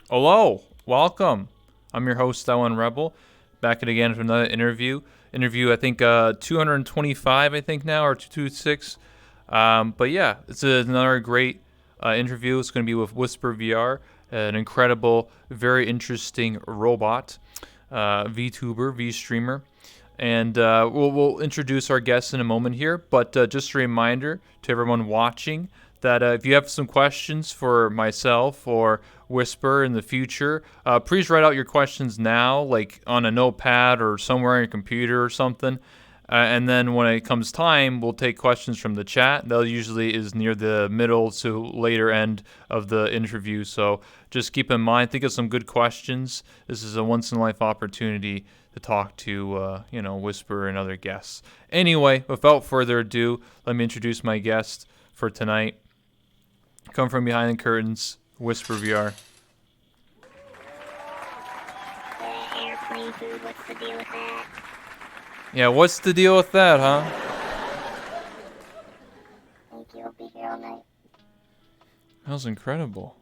Hello, welcome. I'm your host, Owen Rebel, back at again for another interview. I think 225, I think now, or 226. But yeah, it's another great interview. It's going to be with WhisperVR, an incredible, very interesting robot, VTuber, V-streamer. And we'll introduce our guests in a moment here. But just a reminder to everyone watching that if you have some questions for myself or Whisper in the future, please write out your questions now, like on a notepad or somewhere on your computer or something. And then when it comes time, we'll take questions from the chat. That usually is near the middle to later end of the interview. So just keep in mind, think of some good questions. This is a once-in-a-life opportunity to talk to, Whisper and other guests. Anyway, without further ado, let me introduce my guest for tonight. Come from behind the curtains, WhisperVR. Airplane food, what's the deal with that? Yeah, what's the deal with that, huh? Thank you, I'll be here all night. That was incredible.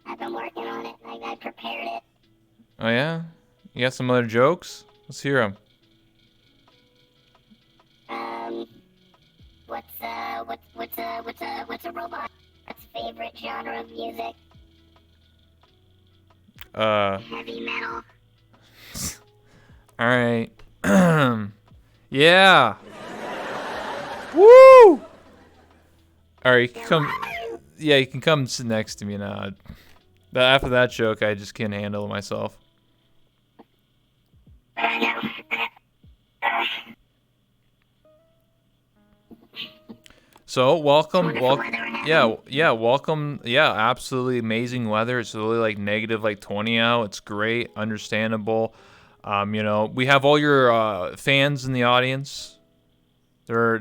I've been working on it, I prepared it. Oh yeah? You got some other jokes? Let's hear them. What's a robot's favorite genre of music? Heavy metal. Alright. Yeah. Woo! Alright, you can come. Yeah, you can come sit next to me now. After that joke, I just can't handle myself. I know. So, welcome. Wonderful weather we're having. Yeah, welcome. Yeah, absolutely amazing weather. It's really like negative like 20 out. It's great, understandable. We have all your fans in the audience. They are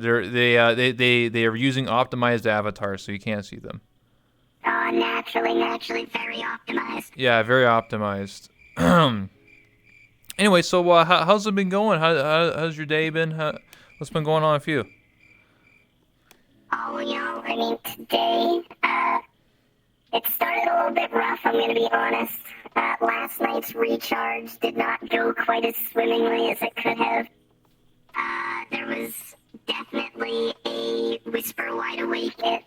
using optimized avatars, so you can't see them. Naturally, very optimized. Yeah, very optimized. Anyway, so how's it been going? How's your day been? What's been going on with you? Oh, today, it started a little bit rough, I'm gonna be honest. Last night's recharge did not go quite as swimmingly as it could have. There was definitely a Whisper wide awake at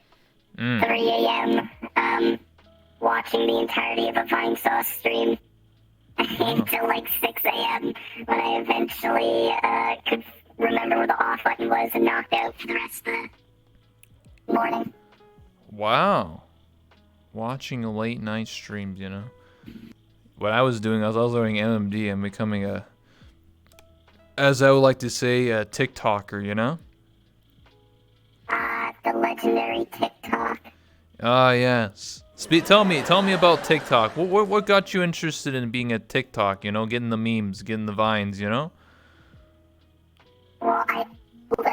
3 a.m., watching the entirety of a Vine Sauce stream until like 6 a.m. when I eventually could remember where the off button was and knocked out for the rest of the morning. Wow. Watching late night streams, What I was doing, I was learning MMD and becoming as I would like to say, a TikToker, The legendary TikTok. Ah, yes. Tell me about TikTok. What got you interested in being a TikTok, getting the memes, getting the vines, Well,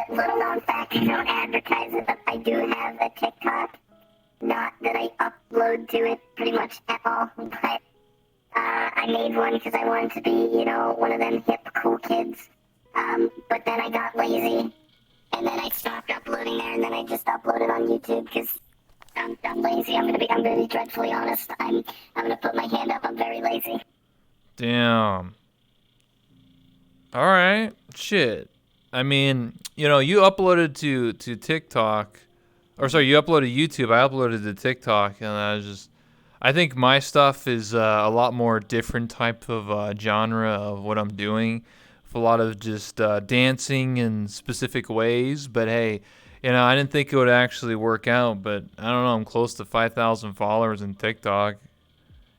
little known fact, I don't advertise it, but I do have a TikTok. Not that I upload to it pretty much at all, but I made one because I wanted to be, one of them hip, cool kids. But then I got lazy, and then I stopped uploading there, and then I just uploaded on YouTube because I'm lazy. I'm gonna be dreadfully honest. I'm gonna put my hand up. I'm very lazy. Damn. All right. Shit. I mean, you uploaded to TikTok, or sorry, you uploaded YouTube. I uploaded to TikTok, and I think my stuff is a lot more different type of genre of what I'm doing. With a lot of just dancing in specific ways. But hey, I didn't think it would actually work out. But I don't know. I'm close to 5,000 followers in TikTok.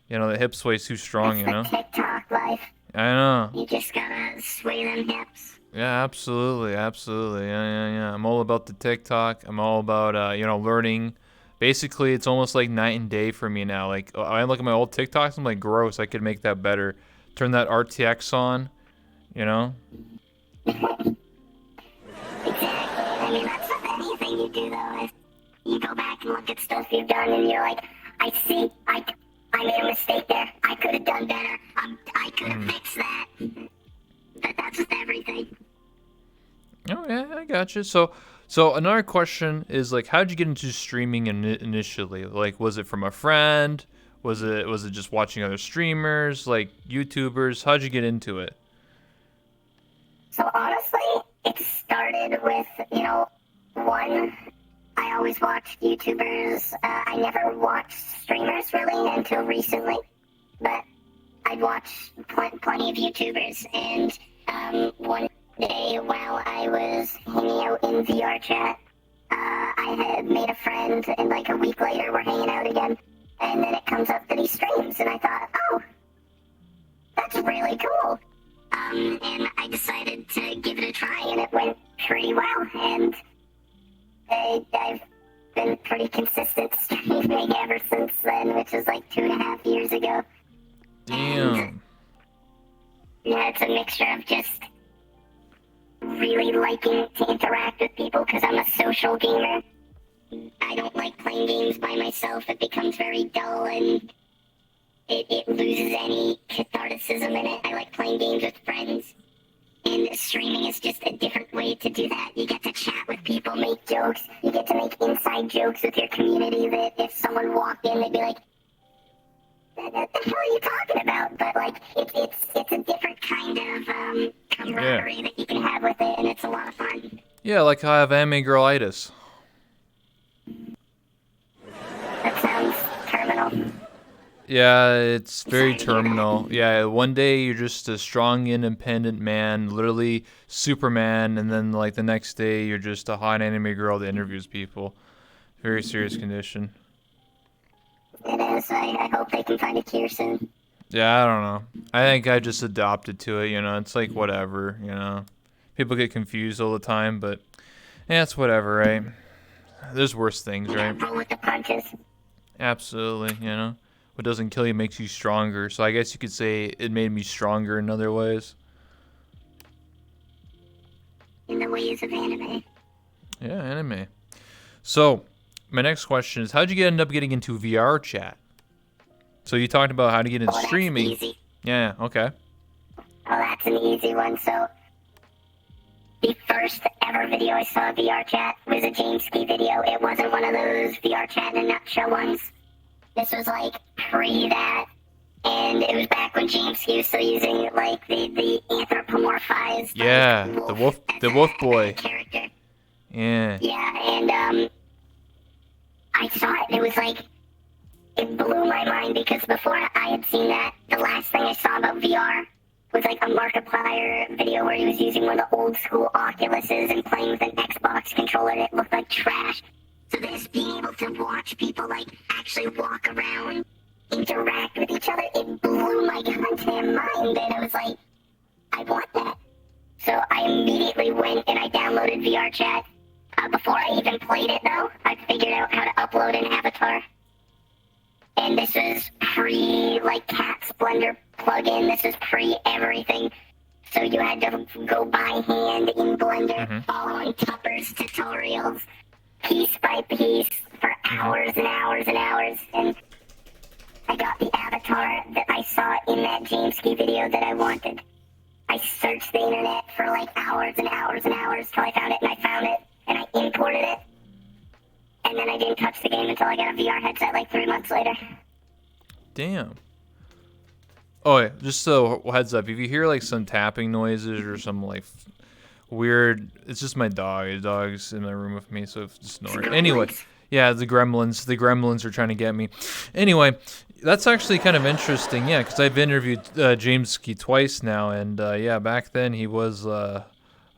The hip sway's too strong. That's the TikTok life. I know. You just gotta sway them hips. Yeah, absolutely. Yeah. I'm all about the TikTok. I'm all about learning. Basically, it's almost like night and day for me now. Like I look at my old TikToks, I'm like, gross. I could make that better. Turn that RTX on. Exactly. That's with anything you do, though. If you go back and look at stuff you've done, and you're like, I made a mistake there. I could have done better. I could have fixed that. But that's with everything. Oh yeah, I got you. So another question is like, how'd you get into streaming initially? Like, was it from a friend? Was it just watching other streamers, like YouTubers? How'd you get into it? So honestly, it started with, one, I always watched YouTubers. I never watched streamers really until recently, but I'd watch plenty of YouTubers. And one day while I was hanging out in VR chat, I had made a friend, and like a week later we're hanging out again, and then it comes up that he streams, and I thought, oh, that's really cool. And I decided to give it a try, and it went pretty well, and I've been pretty consistent streaming ever since then, which is like 2.5 years ago. Damn. And, yeah, it's a mixture of just really liking to interact with people because I'm a social gamer. I don't like playing games by myself. It becomes very dull and it loses any catharticism in it. I like playing games with friends. And streaming is just a different way to do that. You get to chat with people, make jokes. You get to make inside jokes with your community that if someone walked in, they'd be like, what the hell are you talking about? But like, it's a different kind of camaraderie that you can have with it, and it's a lot of fun. Yeah, like I have anime girlitis. That sounds terminal. Yeah, it's very terminal. Yeah, one day you're just a strong, independent man, literally Superman, and then like the next day you're just a hot anime girl that interviews people. Very serious condition. It is. I hope they can find a cure soon. Yeah, I don't know. I think I just adopted to it, it's like whatever, People get confused all the time, but yeah, it's whatever, right? There's worse things, right? Roll with the punches. Absolutely, What doesn't kill you makes you stronger. So I guess you could say it made me stronger in other ways. In the ways of anime. Yeah, anime. So, my next question is, how'd you end up getting into VR chat? So you talked about how to get into streaming. That's easy. Yeah, okay. Oh, that's an easy one. So, the first ever video I saw of VR chat was a James Ski video. It wasn't one of those VR chat in a nutshell ones. This was like pre that, and it was back when James Ski was still using like the anthropomorphized the wolf boy character. Yeah. Yeah, and I saw it, and it was like, it blew my mind, because before I had seen that, the last thing I saw about VR was like a Markiplier video where he was using one of the old school Oculuses and playing with an Xbox controller, and it looked like trash. So this, being able to watch people like actually walk around, interact with each other, it blew my goddamn mind, and I was like, I want that. So I immediately went and I downloaded VR chat. Before I even played it though, I figured out how to upload an avatar. And this was pre like Cat Splendor plugin, this was pre everything. So you had to go by hand in Blender, following Tupper's tutorials, piece by piece, for hours and hours and hours. And I got the avatar that I saw in that James Ski video that I wanted. I searched the internet for like hours and hours and hours till I found it, and I found it, and I imported it. And then I didn't touch the game until I got a VR headset like 3 months later. Damn. Oh yeah, just so heads up, if you hear like some tapping noises or some like weird, it's just my dog. The dog's in my room with me, so just ignore it. Anyway, yeah, the gremlins are trying to get me. Anyway, that's actually kind of interesting, yeah, because I've interviewed James Ski twice now, and yeah, back then he was a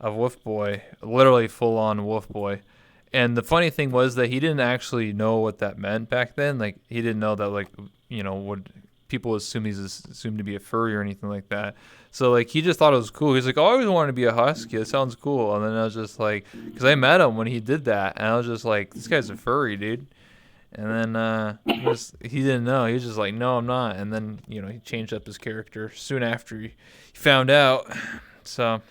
wolf boy, literally full-on wolf boy. And the funny thing was that he didn't actually know what that meant back then. Like, he didn't know that, like, would people assume he's assumed to be a furry or anything like that. So, like, he just thought it was cool. He's like, oh, I always wanted to be a husky. It sounds cool. And then I was just like, because I met him when he did that, and I was just like, this guy's a furry, dude. And then he didn't know. He was just like, no, I'm not. And then, he changed up his character soon after he found out. So,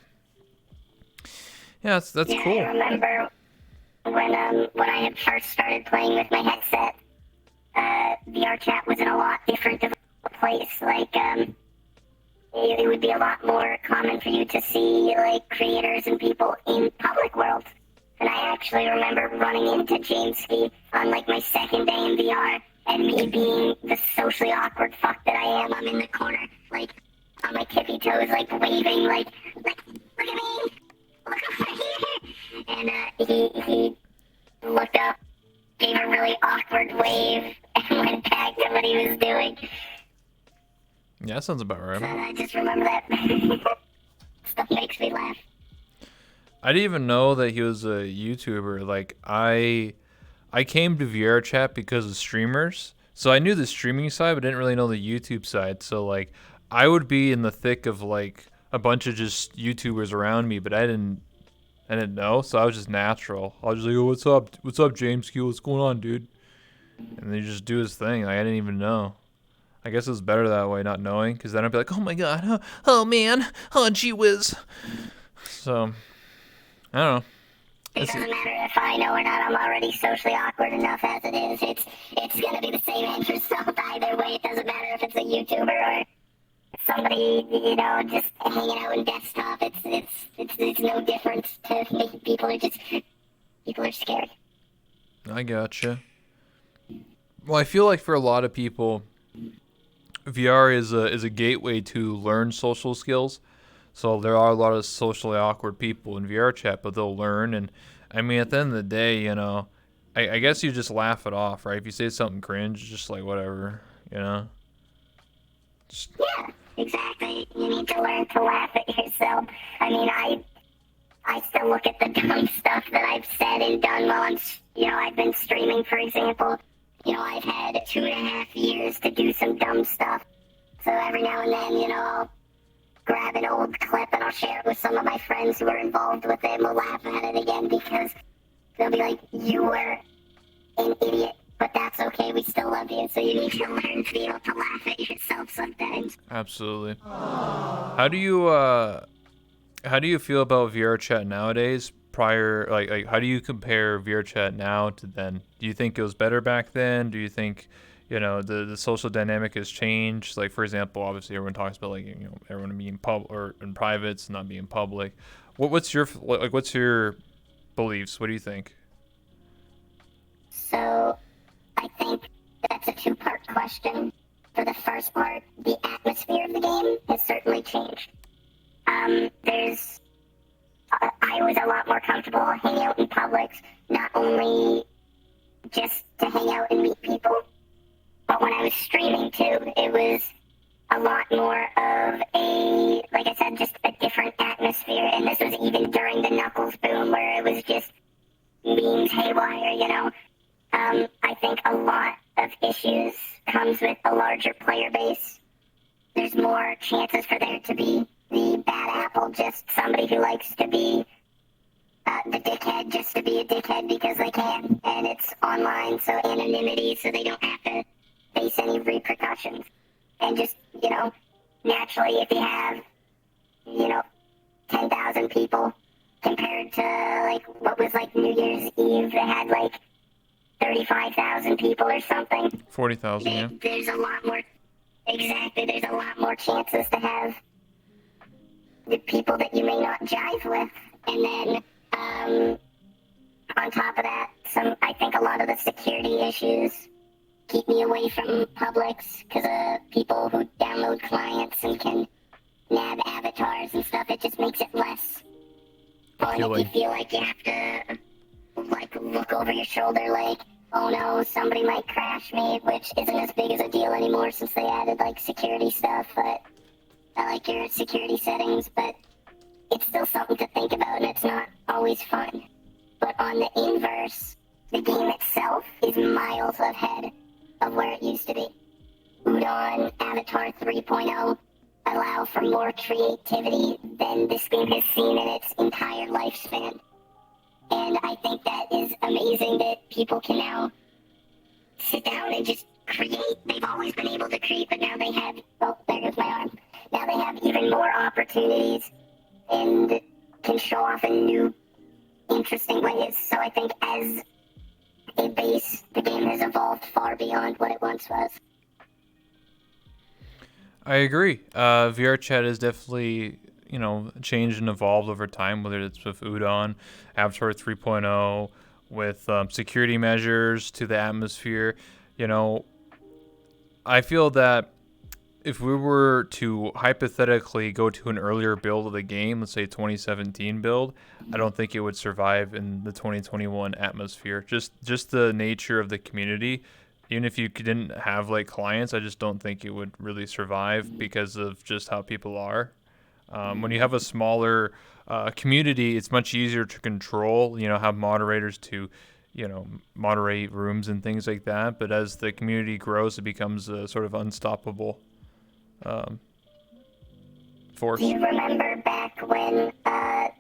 yeah, that's cool. I remember when I had first started playing with my headset, VR chat was in a lot different of a place. Like, it would be a lot more common for you to see, like, creators and people in public world. And I actually remember running into James Ski on, like, my second day in VR, And me being the socially awkward fuck that I am, I'm in the corner, like, on my tippy toes, like, waving, like, look at me, look over here. And he looked up, gave a really awkward wave, and went back to what he was doing. Yeah, that sounds about right. So I just remember that. Stuff makes me laugh. I didn't even know that he was a YouTuber. Like, I came to VR chat because of streamers. So I knew the streaming side, but didn't really know the YouTube side. So, like, I would be in the thick of, like, a bunch of just YouTubers around me, but I didn't know. So I was just natural. I was just like, oh, what's up? What's up, James Q? What's going on, dude? And they just do his thing. Like, I didn't even know. I guess it was better that way, not knowing, because then I'd be like, oh my god, oh man, oh gee whiz. So, I don't know. It doesn't matter if I know or not. I'm already socially awkward enough as it is. It's gonna be the same end result either way. It doesn't matter if it's a YouTuber or somebody, you know, just hanging out in desktop. It's no difference to me. People are scary. I gotcha. Well, I feel like for a lot of people, VR is a gateway to learn social skills. So there are a lot of socially awkward people in VR chat, but they'll learn. And I mean, at the end of the day, you know, I guess you just laugh it off, right? If you say something cringe, just like whatever, you know. Yeah, exactly. You need to learn to laugh at yourself. I mean, I still look at the dumb stuff that I've said and done while I've been streaming, for example. You know, I've had 2.5 years to do some dumb stuff. So every now and then, you know, I'll grab an old clip and I'll share it with some of my friends who are involved with it, and we'll laugh at it again because they'll be like, you were an idiot, but that's okay, we still love you. So you need to learn to be able to laugh at yourself sometimes. Absolutely. How do you feel about VR chat nowadays? Like how do you compare VR chat now to then? Do you think it was better back then? Do you think, you know, the social dynamic has changed? Like, for example, obviously everyone talks about, like, you know, everyone being or in privates, not being public. What's your beliefs? What do you think? So I think that's a two-part question. For the first part, the atmosphere of the game has certainly changed. I was a lot more comfortable hanging out in Publix, not only just to hang out and meet people, but when I was streaming too, it was a lot more of a, like I said, just a different atmosphere. And this was even during the Knuckles boom, where it was just memes haywire, you know. I think a lot of issues comes with a larger player base. There's more chances for there to be the bad apple, just somebody who likes to be the dickhead just to be a dickhead because they can. And it's online, so anonymity, so they don't have to face any repercussions. And just, you know, naturally, if you have, you know, 10,000 people compared to, like, what was, like, New Year's Eve that had, like, 35,000 people or something. 40,000, yeah. There's a lot more, exactly, there's a lot more chances to have the people that you may not jive with. And then, on top of that, I think a lot of the security issues keep me away from Publix because of people who download clients and can nab avatars and stuff. It just makes it less fun if you feel like you have to, like, look over your shoulder like, oh no, somebody might crash me, which isn't as big as a deal anymore since they added, like, security stuff. But I like your security settings, but it's still something to think about, and it's not always fun. But on the inverse, the game itself is miles ahead of where it used to be. Udon, Avatar 3.0 allow for more creativity than this game has seen in its entire lifespan. And I think that is amazing that people can now sit down and just create. They've always been able to create, but now they have, oh, there goes my arm. Now they have even more opportunities and can show off in new, interesting ways. So I think as a base, the game has evolved far beyond what it once was. I agree. VR chat has definitely, you know, changed and evolved over time, whether it's with Udon, Avatar 3.0, with security measures to the atmosphere. You know, I feel that if we were to hypothetically go to an earlier build of the game, let's say 2017 build, I don't think it would survive in the 2021 atmosphere. Just the nature of the community. Even if you didn't have like clients, I just don't think it would really survive because of just how people are. When you have a smaller community, it's much easier to control. Have moderators to, moderate rooms and things like that. But as the community grows, it becomes a sort of unstoppable force. Do you remember back when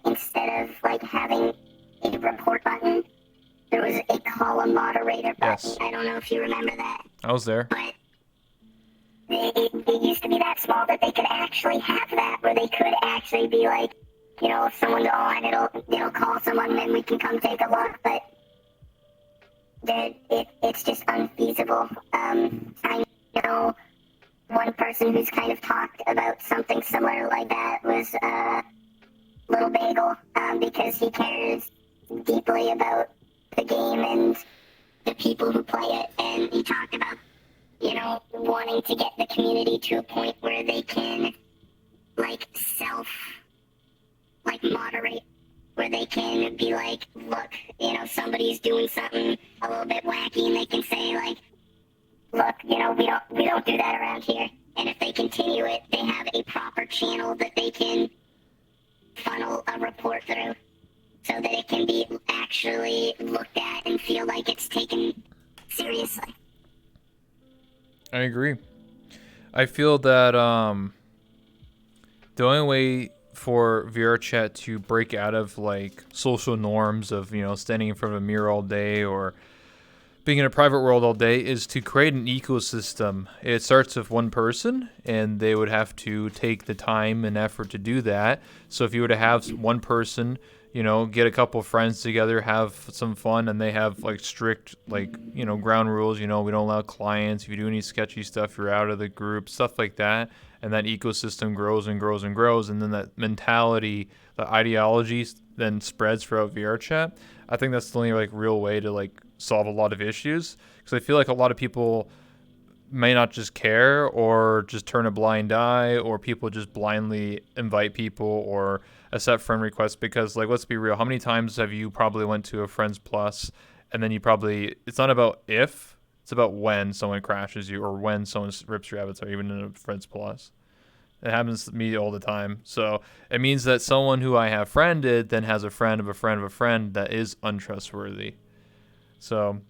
instead of like having a report button, there was a call a moderator button? Yes. I don't know if you remember that. I was there. But it used to be that small that they could actually have that, where they could actually be like, if someone's on, it'll call someone and then we can come take a look. But it's just unfeasible. I know one person who's kind of talked about something similar like that was Little Bagel, because he cares deeply about the game and the people who play it, and he talked about wanting to get the community to a point where they can moderate, where they can be like, look, somebody's doing something a little bit wacky, and they can say like, look, we don't do that around here. And if they continue it, they have a proper channel that they can funnel a report through, so that it can be actually looked at and feel like it's taken seriously. I agree. I feel that the only way for VR chat to break out of like social norms of standing in front of a mirror all day or being in a private world all day is to create an ecosystem. It starts with one person, and they would have to take the time and effort to do that. So if you were to have one person, get a couple of friends together, have some fun, and they have like strict ground rules. We don't allow clients. If you do any sketchy stuff, you're out of the group, stuff like that. And that ecosystem grows and grows and grows, and then that mentality, the ideology, then spreads throughout VR chat. I think that's the only real way to solve a lot of issues, because I feel like a lot of people may not just care or just turn a blind eye, or people just blindly invite people or accept friend requests because let's be real, how many times have you probably went to a Friends Plus and then it's not about if, it's about when someone crashes you or when someone rips your avatar, even in a Friends Plus. It happens to me all the time. So it means that someone who I have friended then has a friend of a friend of a friend that is untrustworthy. So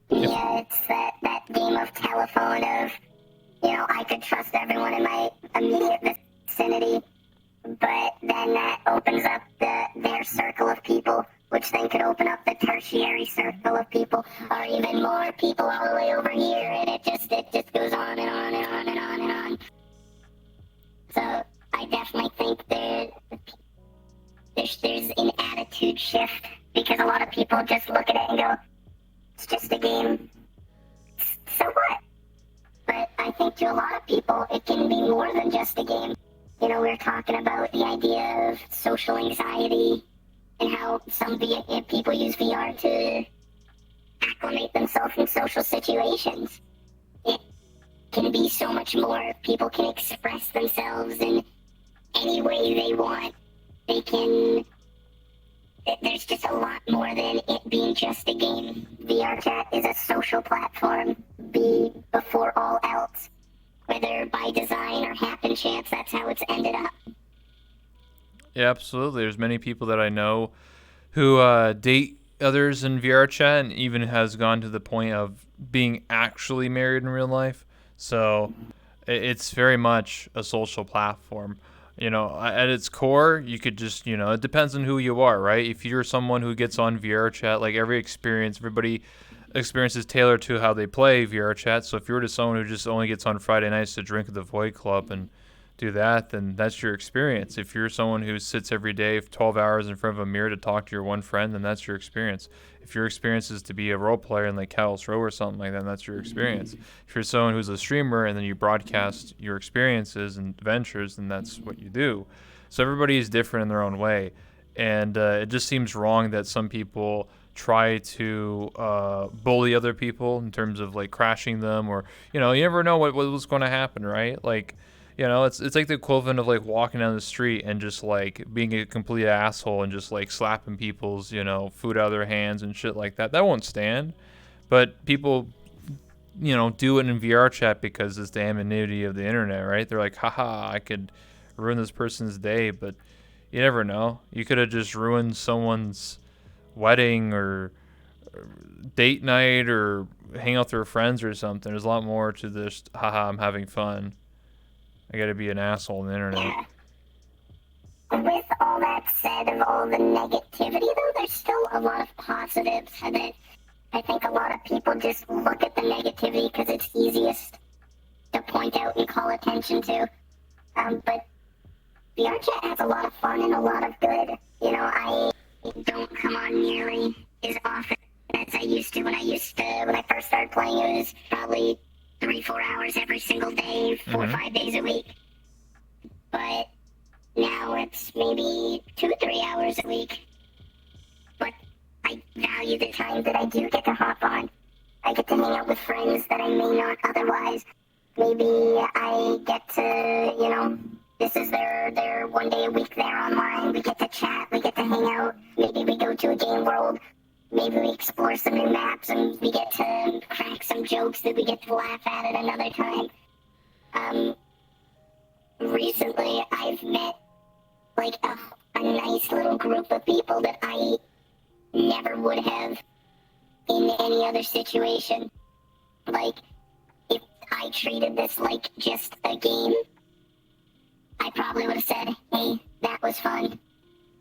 yeah, it's that game of telephone of, I could trust everyone in my immediate vicinity, but then that opens up their circle of people, which then could open up the tertiary circle of people, or even more people all the way over here, and it just goes on and on and on and on and on. So I definitely think there's an attitude shift, because a lot of people just look at it and go, it's just a game, so what? But I think to a lot of people, it can be more than just a game. We're talking about the idea of social anxiety and how some people use VR to acclimate themselves in social situations. It can be so much more. People can express themselves in any way they want. There's just a lot more than it being just a game. VR chat is a social platform, before all else. Whether by design or happen chance, that's how it's ended up. Yeah, absolutely. There's many people that I know who date others in VR chat, and even has gone to the point of being actually married in real life. So it's very much a social platform. At its core, you could just, it depends on who you are, right? If you're someone who gets on VR chat, everybody experiences tailored to how they play VR chat. So if you're just someone who just only gets on Friday nights to drink at the Void Club and do that, then that's your experience. If you're someone who sits every day 12 hours in front of a mirror to talk to your one friend, then that's your experience. If your experience is to be a role player in Callous Row or something like that, then that's your experience. If you're someone who's a streamer and then you broadcast your experiences and adventures, then that's what you do. So everybody is different in their own way. And it just seems wrong that some people try to bully other people in terms of like crashing them, or you never know what's going to happen, right? Like, it's like the equivalent of like walking down the street and just like being a complete asshole and just like slapping people's food out of their hands and shit like that. That won't stand. But people do it in VR chat because it's the anonymity of the internet, right? They're like, haha, I could ruin this person's day, but you never know. You could have just ruined someone's wedding or date night or hang out with their friends or something. There's a lot more to this, haha, I'm having fun. I gotta be an asshole on the internet. With all that said, of all the negativity, though, there's still a lot of positives that I think a lot of people just look at the negativity because it's easiest to point out and call attention to. But VR chat has a lot of fun and a lot of good. I don't come on nearly as often as I used to. When I first started playing, it was probably 3-4 hours every single day, 4 or 5 days a week. But now it's maybe 2-3 hours a week. But I value the time that I do get to hop on. I get to hang out with friends that I may not otherwise. Maybe I get to, this is their 1 day a week there online. We get to chat, we get to hang out. Maybe we go to a game world. Maybe we explore some new maps and we get to crack some jokes that we get to laugh at another time. Recently I've met like a nice little group of people that I never would have in any other situation. Like, if I treated this like just a game, I probably would have said, hey, that was fun,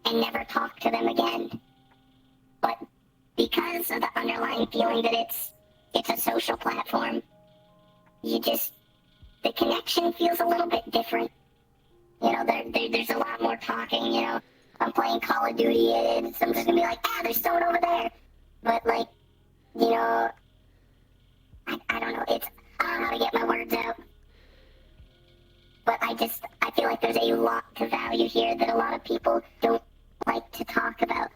and never talked to them again. But because of the underlying feeling that it's a social platform, the connection feels a little bit different. There's a lot more talking, I'm playing Call of Duty and someone's gonna be like, there's someone over there. But like, I don't know, I don't know how to get my words out. But I feel like there's a lot to value here that a lot of people don't like to talk about.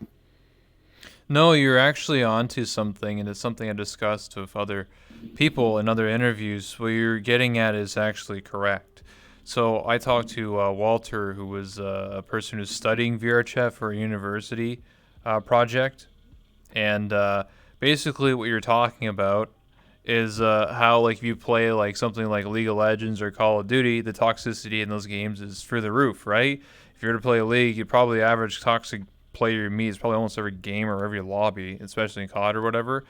No, you're actually onto something, and it's something I discussed with other people in other interviews. What you're getting at is actually correct. So I talked to Walter, who was a person who's studying VR chat for a university project, and basically what you're talking about is how, like, if you play like something like League of Legends or Call of Duty, the toxicity in those games is through the roof, right? If you were to play a league, you probably average toxic player you meet is probably almost every game or every lobby, especially in COD or whatever.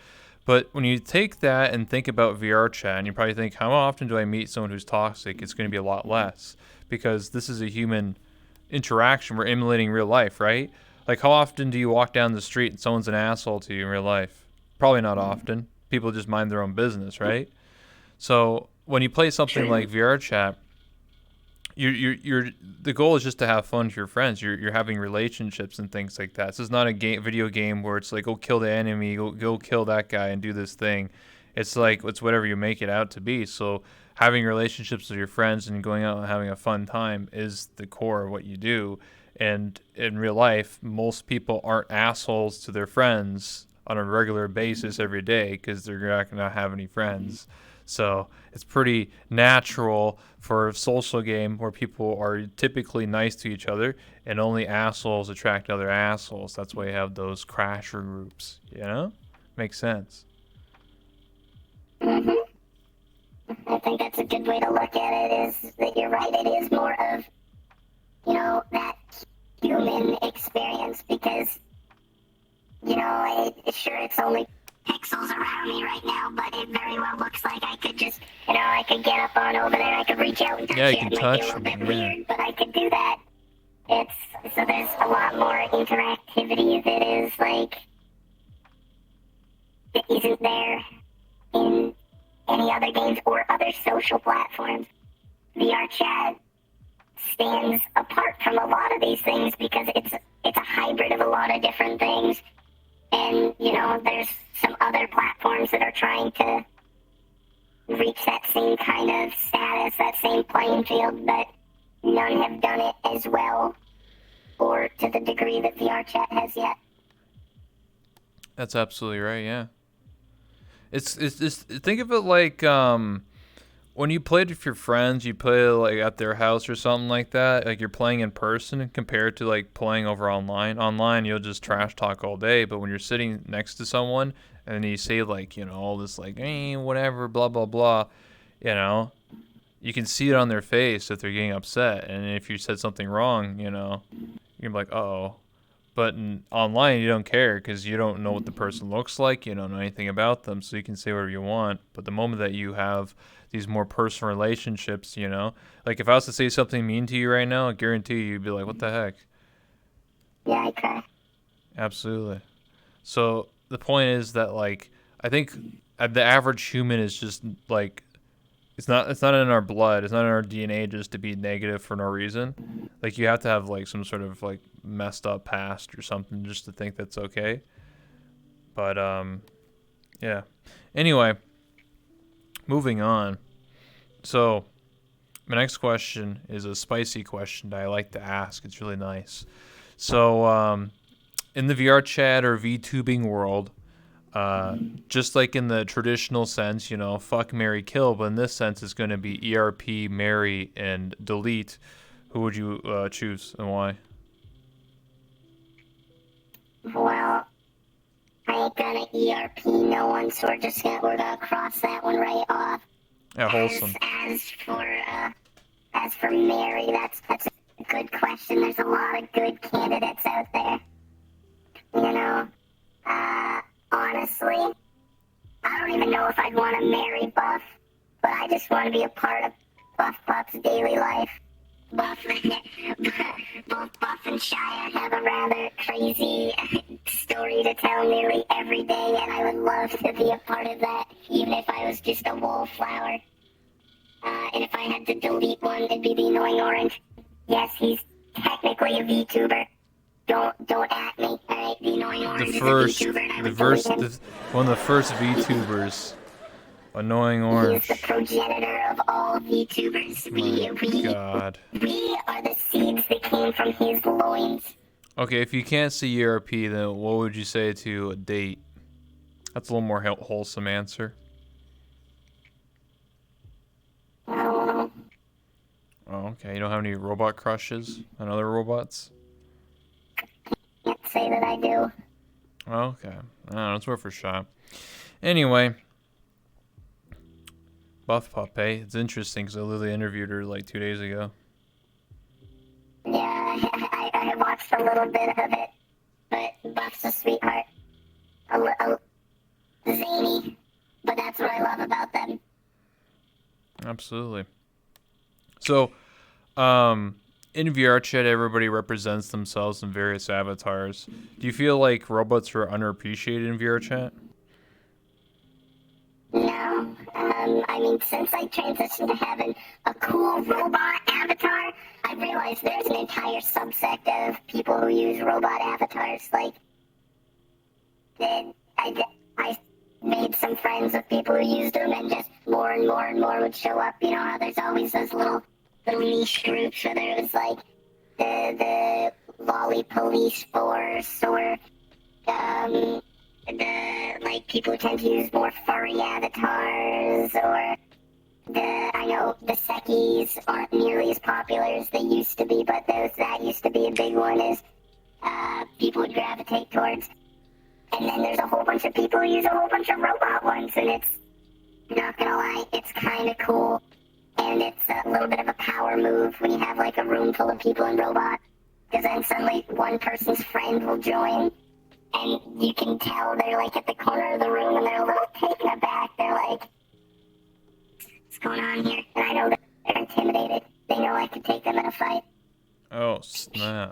But when you take that and think about VR chat, and you probably think, how often do I meet someone who's toxic? It's going to be a lot less, because this is a human interaction. We're emulating real life, right? Like, how often do you walk down the street and someone's an asshole to you in real life? Probably not often. People just mind their own business, right? So when you play something like VR chat, you're the goal is just to have fun with your friends. You're having relationships and things like that. So it's not a video game where it's like, go kill the enemy, go kill that guy and do this thing. It's like, it's whatever you make it out to be. So having relationships with your friends and going out and having a fun time is the core of what you do. And in real life, most people aren't assholes to their friends on a regular basis every day, because they're not going to have any friends. So it's pretty natural for a social game where people are typically nice to each other and only assholes attract other assholes. That's why you have those crasher groups, Makes sense. Mm-hmm. I think that's a good way to look at it, is that you're right, it is more of, that human experience, because, sure, it's only pixels around me right now, but it very well looks like I could just, I could get up on over there, I could reach out and touch you it. can It might touch be a little bit me, weird, but I could do that. So there's a lot more interactivity that is like, that isn't there in any other games or other social platforms. VR chat stands apart from a lot of these things because it's a hybrid of a lot of different things. And, there's some other platforms that are trying to reach that same kind of status, that same playing field, but none have done it as well or to the degree that VR chat has yet. That's absolutely right. Yeah. It's think of it like when you played with your friends, you play like at their house or something like that. Like you're playing in person compared to like playing over online. Online, you'll just trash talk all day. But when you're sitting next to someone and you say like all this like whatever blah blah blah, you know, you can see it on their face if they're getting upset. And if you said something wrong, you're like, oh. But online, you don't care because you don't know what the person looks like. You don't know anything about them, so you can say whatever you want. But the moment that you have these more personal relationships, like if I was to say something mean to you right now, I guarantee you'd be like, what the heck? Yeah, I cry. Absolutely. So the point is that, like, I think the average human is just like it's not in our blood. It's not in our DNA just to be negative for no reason. Like you have to have like some sort of like messed up past or something just to think that's okay. But yeah. Anyway, moving on. So my next question is a spicy question that I like to ask. It's really nice. So in the VR chat or VTubing world, just like in the traditional sense, fuck, marry, kill, but in this sense, it's going to be ERP, marry, and delete. Who would you choose and why? Well, I ain't gonna ERP no one, so we're gonna cross that one right off. Yeah, wholesome. As for Mary, that's a good question. There's a lot of good candidates out there. Honestly, I don't even know if I'd want to marry Buff, but I just want to be a part of Buff Puff's daily life. Both Buff and Shia have a rather crazy story to tell nearly every day, and I would love to be a part of that, even if I was just a wallflower. And if I had to delete one, it'd be the annoying orange. Yes, he's technically a VTuber. Don't at me, alright? The annoying orange is a VTuber, and I would delete him. One of the first VTubers. Annoying orange. He is the progenitor of all VTubers. God. We are the seeds that came from his loins. Okay, if you can't see ERP, then what would you say to a date? That's a little more wholesome answer. Oh, okay. You don't have any robot crushes on other robots? Can't say that I do. Okay. I don't know. It's worth a shot. Anyway. Buff Pup, eh? It's interesting because I literally interviewed her like 2 days ago. Yeah, I watched a little bit of it, but Buff's a sweetheart. A little zany, but that's what I love about them. Absolutely. So, in VR chat, everybody represents themselves in various avatars. Do you feel like robots are underappreciated in VR chat? No. I mean, since I transitioned to having a cool robot avatar, I realized there's an entire subsect of people who use robot avatars. Like, I made some friends with people who used them, and just more and more and more would show up. You know how there's always those little niche groups, whether it was like the Lolly Police Force or people who tend to use more furry avatars, or I know the Sekis aren't nearly as popular as they used to be, but that used to be a big one, is people would gravitate towards. And then there's a whole bunch of people who use a whole bunch of robot ones, and it's, not gonna lie, it's kind of cool. And it's a little bit of a power move when you have like a room full of people in robot, because then suddenly one person's friend will join, and you can tell they're like at the corner of the room and they're a little taken aback. They're like, what's going on here? And I know that they're intimidated. They know I could take them in a fight. Oh, snap.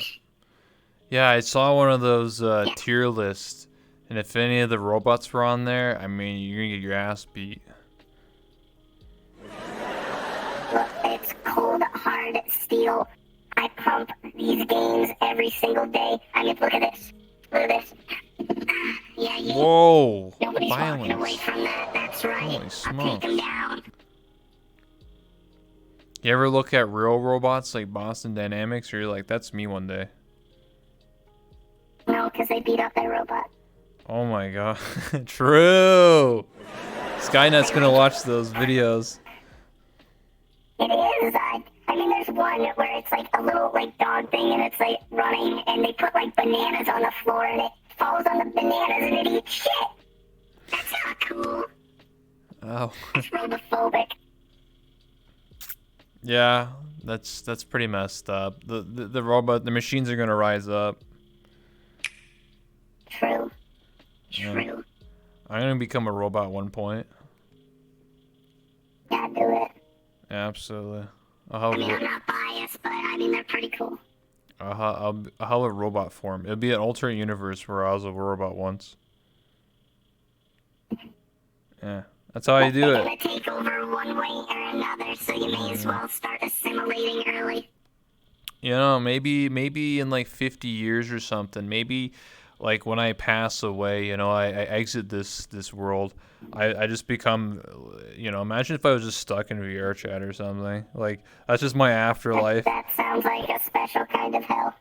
Yeah, I saw one of those tier lists, and if any of the robots were on there, I mean, you're gonna get your ass beat. Look, it's cold, hard steel. I pump these games every single day. I mean, look at this. Look at this. Yeah, whoa! Nobody's Violence. walking away from that. That's right. Holy I'll smokes. take them down. You ever look at real robots like Boston Dynamics, or you're like, that's me one day? No, because they beat up that robot. Oh my god. True. Skynet's gonna watch those videos. It is. I mean, there's one where it's like a little like dog thing, and it's like running, and they put like bananas on the floor, and it falls on the bananas, and it eats shit. That's not cool. Oh. It's robophobic. Yeah, that's pretty messed up. The machines are gonna rise up. True. Yeah. True. I'm gonna become a robot at one point. Yeah, do it. Absolutely. I mean, I'm not biased, but I mean, they're pretty cool. I'll have a robot form. It'll be an alternate universe where I was a robot once. Yeah, that's how I do They're it. gonna take over one way or another, so you may as well start assimilating early. You know, maybe in like 50 years or something. Maybe like when I pass away, you know, I exit this world. I just become, you know, imagine if I was just stuck in VR chat or something. Like that's just my afterlife. That sounds like a special kind of hell.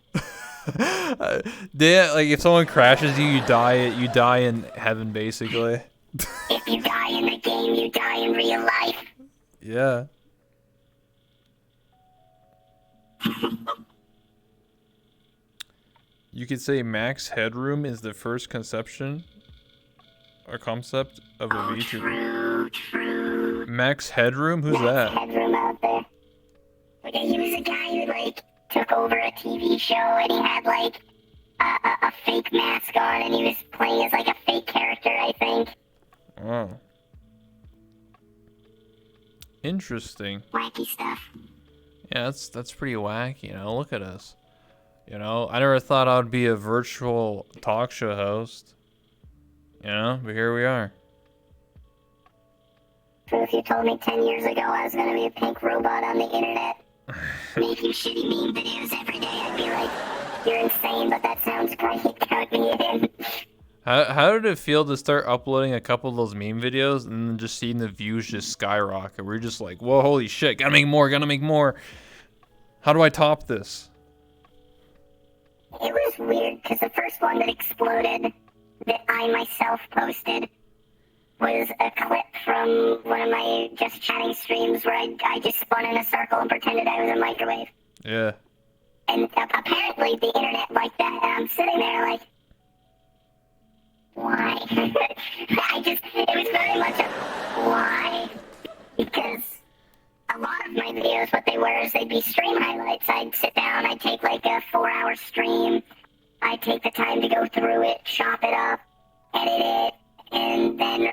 Yeah, like if someone crashes you, you die in heaven basically. If you die in the game, you die in real life. Yeah. You could say max headroom is the first conception or concept of a VTuber. True. Max Headroom? Who's Max that? Headroom out there. Okay, he was a guy who like took over a TV show, and he had like a fake mask on, and he was playing as like a fake character, I think. Oh. Interesting. Wacky stuff. Yeah, that's pretty wacky, you know. Look at us. You know, I never thought I would be a virtual talk show host. You know, but here we are. So if you told me 10 years ago I was gonna be a pink robot on the internet, making shitty meme videos every day, I'd be like, you're insane, but that sounds great, count me in. How did it feel to start uploading a couple of those meme videos and then just seeing the views just skyrocket? We're just like, whoa, holy shit, gotta make more, gotta make more. How do I top this? It was weird, because the first one that exploded, that I myself posted, was a clip from one of my Just Chatting streams where I just spun in a circle and pretended I was a microwave. Yeah. And apparently the internet liked that, and I'm sitting there like, why? It was very much a why, because a lot of my videos, what they were is they'd be stream highlights. I'd sit down, I'd take like a 4-hour stream, I'd take the time to go through it, chop it up, edit it, and then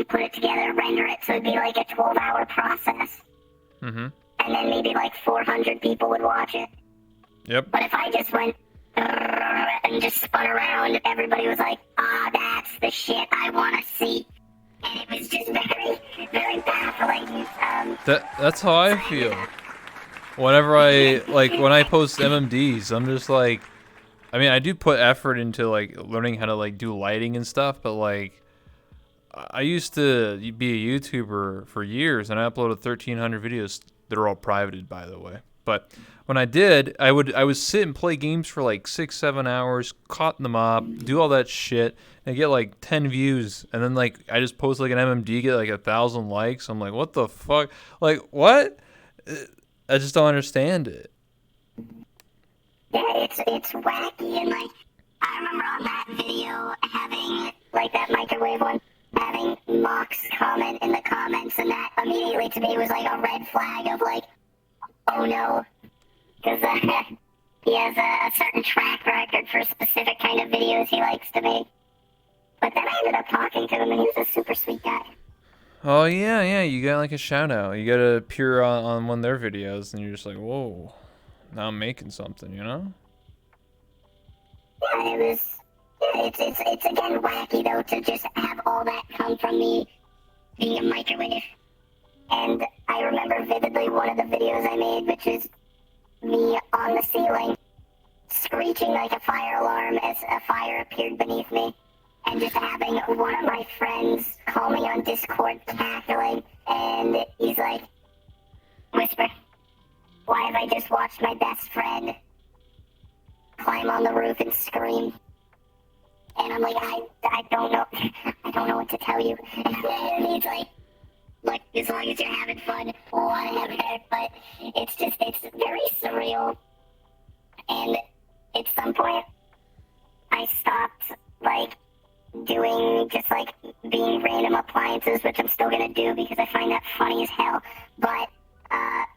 put it together, render it, so it'd be like a 12-hour process. Mm-hmm. And then maybe like 400 people would watch it. Yep. But if I just went and just spun around, everybody was like, that's the shit I want to see. And it was just very, very baffling. That's how I feel. Whenever when I post MMDs, I'm just like, I mean, I do put effort into like learning how to like do lighting and stuff, but like, I used to be a YouTuber for years, and I uploaded 1,300 videos. They're all privated, by the way. But when I did, I would sit and play games for like 6-7 hours, caught them up, do all that shit, and get like 10 views, and then like I just post like an MMD, get like 1,000 likes. I'm like, what the fuck? Like, what? I just don't understand it. Yeah, it's wacky, and like I remember on that video having like that microwave one, having Mox comment in the comments, and that immediately to me was like a red flag of like, oh no, because he has a certain track record for specific kind of videos he likes to make. But then I ended up talking to him, and he was a super sweet guy. Oh yeah, you got like a shout out. You got to appear on one of their videos, and you're just like, whoa, now I'm making something, you know? Yeah, it was. Yeah, it's again wacky though to just have all that come from me being a microwave. And I remember vividly one of the videos I made, which is me on the ceiling, screeching like a fire alarm as a fire appeared beneath me, and just having one of my friends call me on Discord cackling, and he's like, Whisper, why have I just watched my best friend climb on the roof and scream? And I'm like, I don't know, I don't know what to tell you. And he's like, look, as long as you're having fun, whatever. But it's very surreal. And at some point, I stopped, like, doing just, like, being random appliances, which I'm still gonna do because I find that funny as hell. But,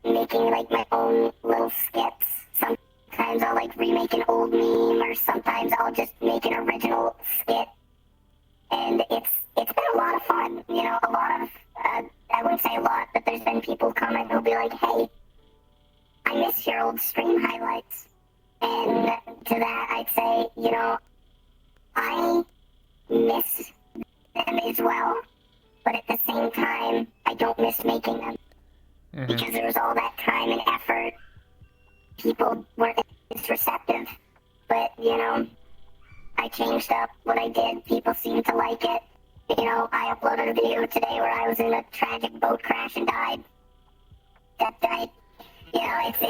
making, like, my own little skits. Sometimes I'll, like, remake an old meme, or sometimes I'll just make an original skit. And it's been a lot of fun, you know, a lot of, I wouldn't say a lot, but there's been people comment who'll be like, hey, I miss your old stream highlights. And to that, I'd say, you know, I miss them as well, but at the same time, I don't miss making them. Because there was all that time and effort. People weren't as receptive. But, you know, I changed up what I did. People seemed to like it. You know, I uploaded a video today where I was in a tragic boat crash and died. You know, it's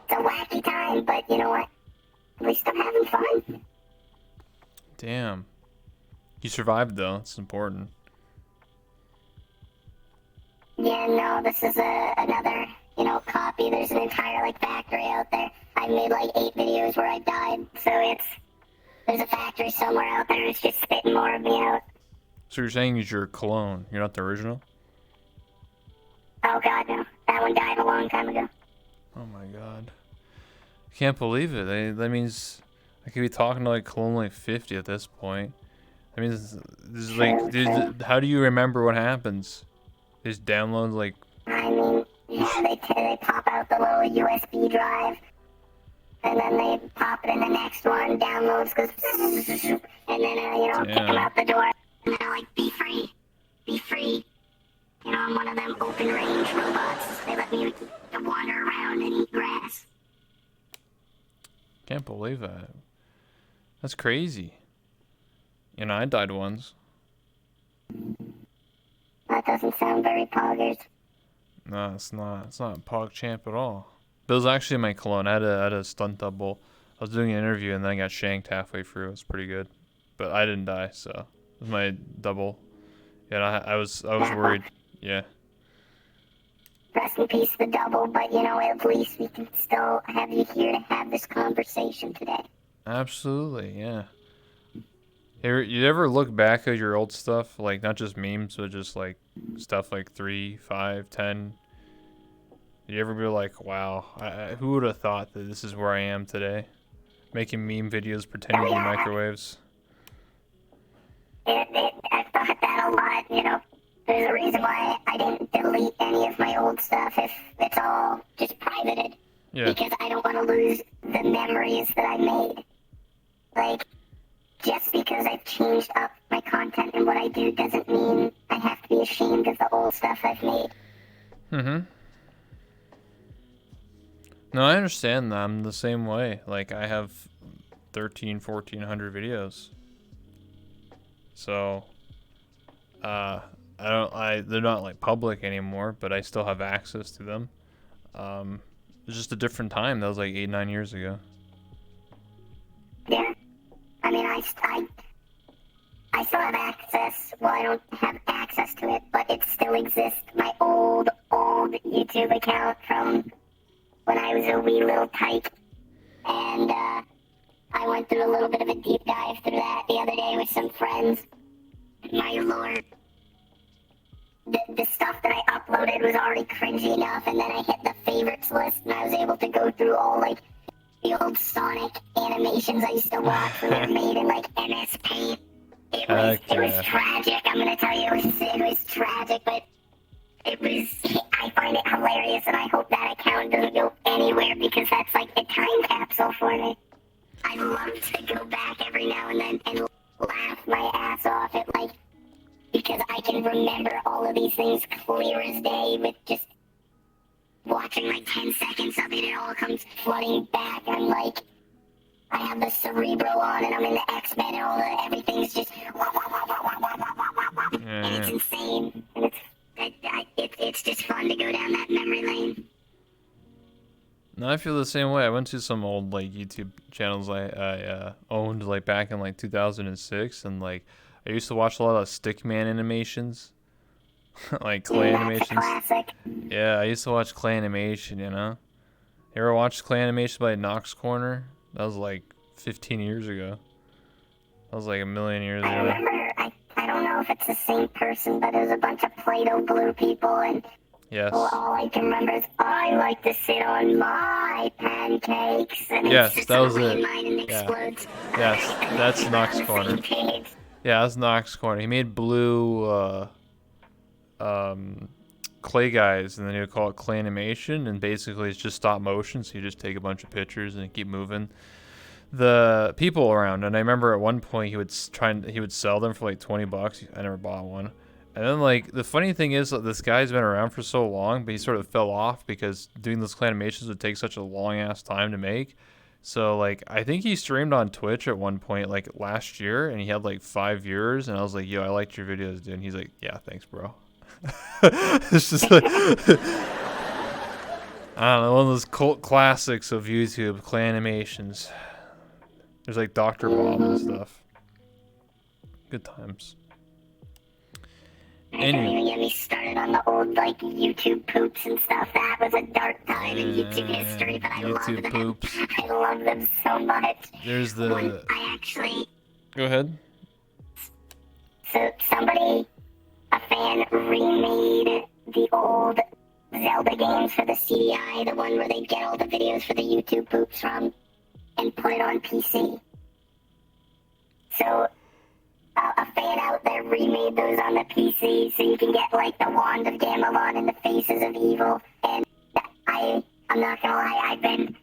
a wacky time, but you know what? At least I'm having fun. Damn. You survived, though. It's important. Yeah, no, this is another, you know, copy. There's an entire, like, factory out there. I made, like, 8 videos where I died, so there's a factory somewhere out there that's just spitting more of me out. So you're saying you're a clone? You're not the original? Oh, God, no. That one died a long time ago. Oh, my God. I can't believe it. That means I could be talking to, like, clone, like, 50 at this point. I mean, this is like, how do you remember what happens? They just download, like... I mean, yeah, they pop out the little USB drive, and then they pop it in the next one, downloads, goes, and then, you know, kick them out the door, and then they're like, be free, be free. You know, I'm one of them open-range robots. They let me wander around and eat grass. Can't believe that. That's crazy. You know, I died once. That doesn't sound very poggers. No, it's not. It's not PogChamp at all. But it was actually my clone. I had a stunt double. I was doing an interview and then I got shanked halfway through. It was pretty good. But I didn't die, so it was my double. Yeah, I was worried. Yeah. Rest in peace, the double, but you know, at least we can still have you here to have this conversation today. Absolutely, yeah. You ever look back at your old stuff, like not just memes, but just like stuff like 3, 5, 10? You ever be like, wow, who would have thought that this is where I am today? Making meme videos pretending to be microwaves. I thought that a lot, you know. There's a reason why I didn't delete any of my old stuff if it's all just privated. Yeah. Because I don't want to lose the memories that I made. Like, just because I've changed up my content and what I do doesn't mean I have to be ashamed of the old stuff I've made. Mm-hmm. No, I understand that. I'm the same way. Like, I have 1,400 videos. So, they're not like public anymore, but I still have access to them. It's just a different time. That was like 8, 9 years ago. Yeah. I mean, I still have access. Well, I don't have access to it, but it still exists. My old YouTube account from when I was a wee little tyke. And, I went through a little bit of a deep dive through that the other day with some friends. My lord. The stuff that I uploaded was already cringy enough, and then I hit the favorites list, and I was able to go through all, like, the old Sonic animations I used to watch when they were made in, like, MS Paint. It was tragic, I'm gonna tell you. It was tragic, but I find it hilarious, and I hope that account doesn't go anywhere, because that's, like, a time capsule for me. I love to go back every now and then and laugh my ass off at, like, because I can remember all of these things clear as day with just watching like 10 seconds of it, it all comes flooding back. I'm like, I have the Cerebro on and I'm in the X-Men and everything's just and it's insane. And it's just fun to go down that memory lane. No, I feel the same way. I went to some old like YouTube channels I owned like back in like 2006, and like I used to watch a lot of Stickman animations, like clay That's a animations. classic. Yeah, I used to watch clay animation. You ever watched clay animation by Knox Corner? That was like 15 years ago. That was like a million years I ago. remember, I don't know if it's the same person, but there's a bunch of Play-Doh glue people, and well, Yes. all I can remember is, I like to sit on my pancakes, and it's Yes, just that on was it. mine and Yeah. explodes. Yes, that's We're Knox on the Corner. same page. Yeah, that's Knox Corner. He made blue um, clay guys, and then he would call it clay animation, and basically it's just stop motion. So you just take a bunch of pictures and keep moving the people around. And I remember at one point he would sell them for like $20. I never bought one. And then like the funny thing is that this guy's been around for so long, but he sort of fell off because doing those clay animations would take such a long ass time to make. So like I think he streamed on Twitch at one point like last year, and he had like 5 viewers, and I was like, "Yo, I liked your videos, dude." And he's like, "Yeah, thanks, bro." It's just like I don't know, one of those cult classics of YouTube clay animations. There's like Dr. Bob and stuff. Good times. And don't even get me started on the old, like, YouTube poops and stuff. That was a dark time in YouTube history, but I love YouTube them. poops. I love them so much. There's When the. I actually, Go ahead. so somebody, a fan, remade the old Zelda games for the CDI, the one where they get all the videos for the YouTube poops from, and put it on PC. So a fan out there remade those on the PC, so you can get like the Wand of Gamelon and the Faces of Evil. And I'm not gonna lie, I've been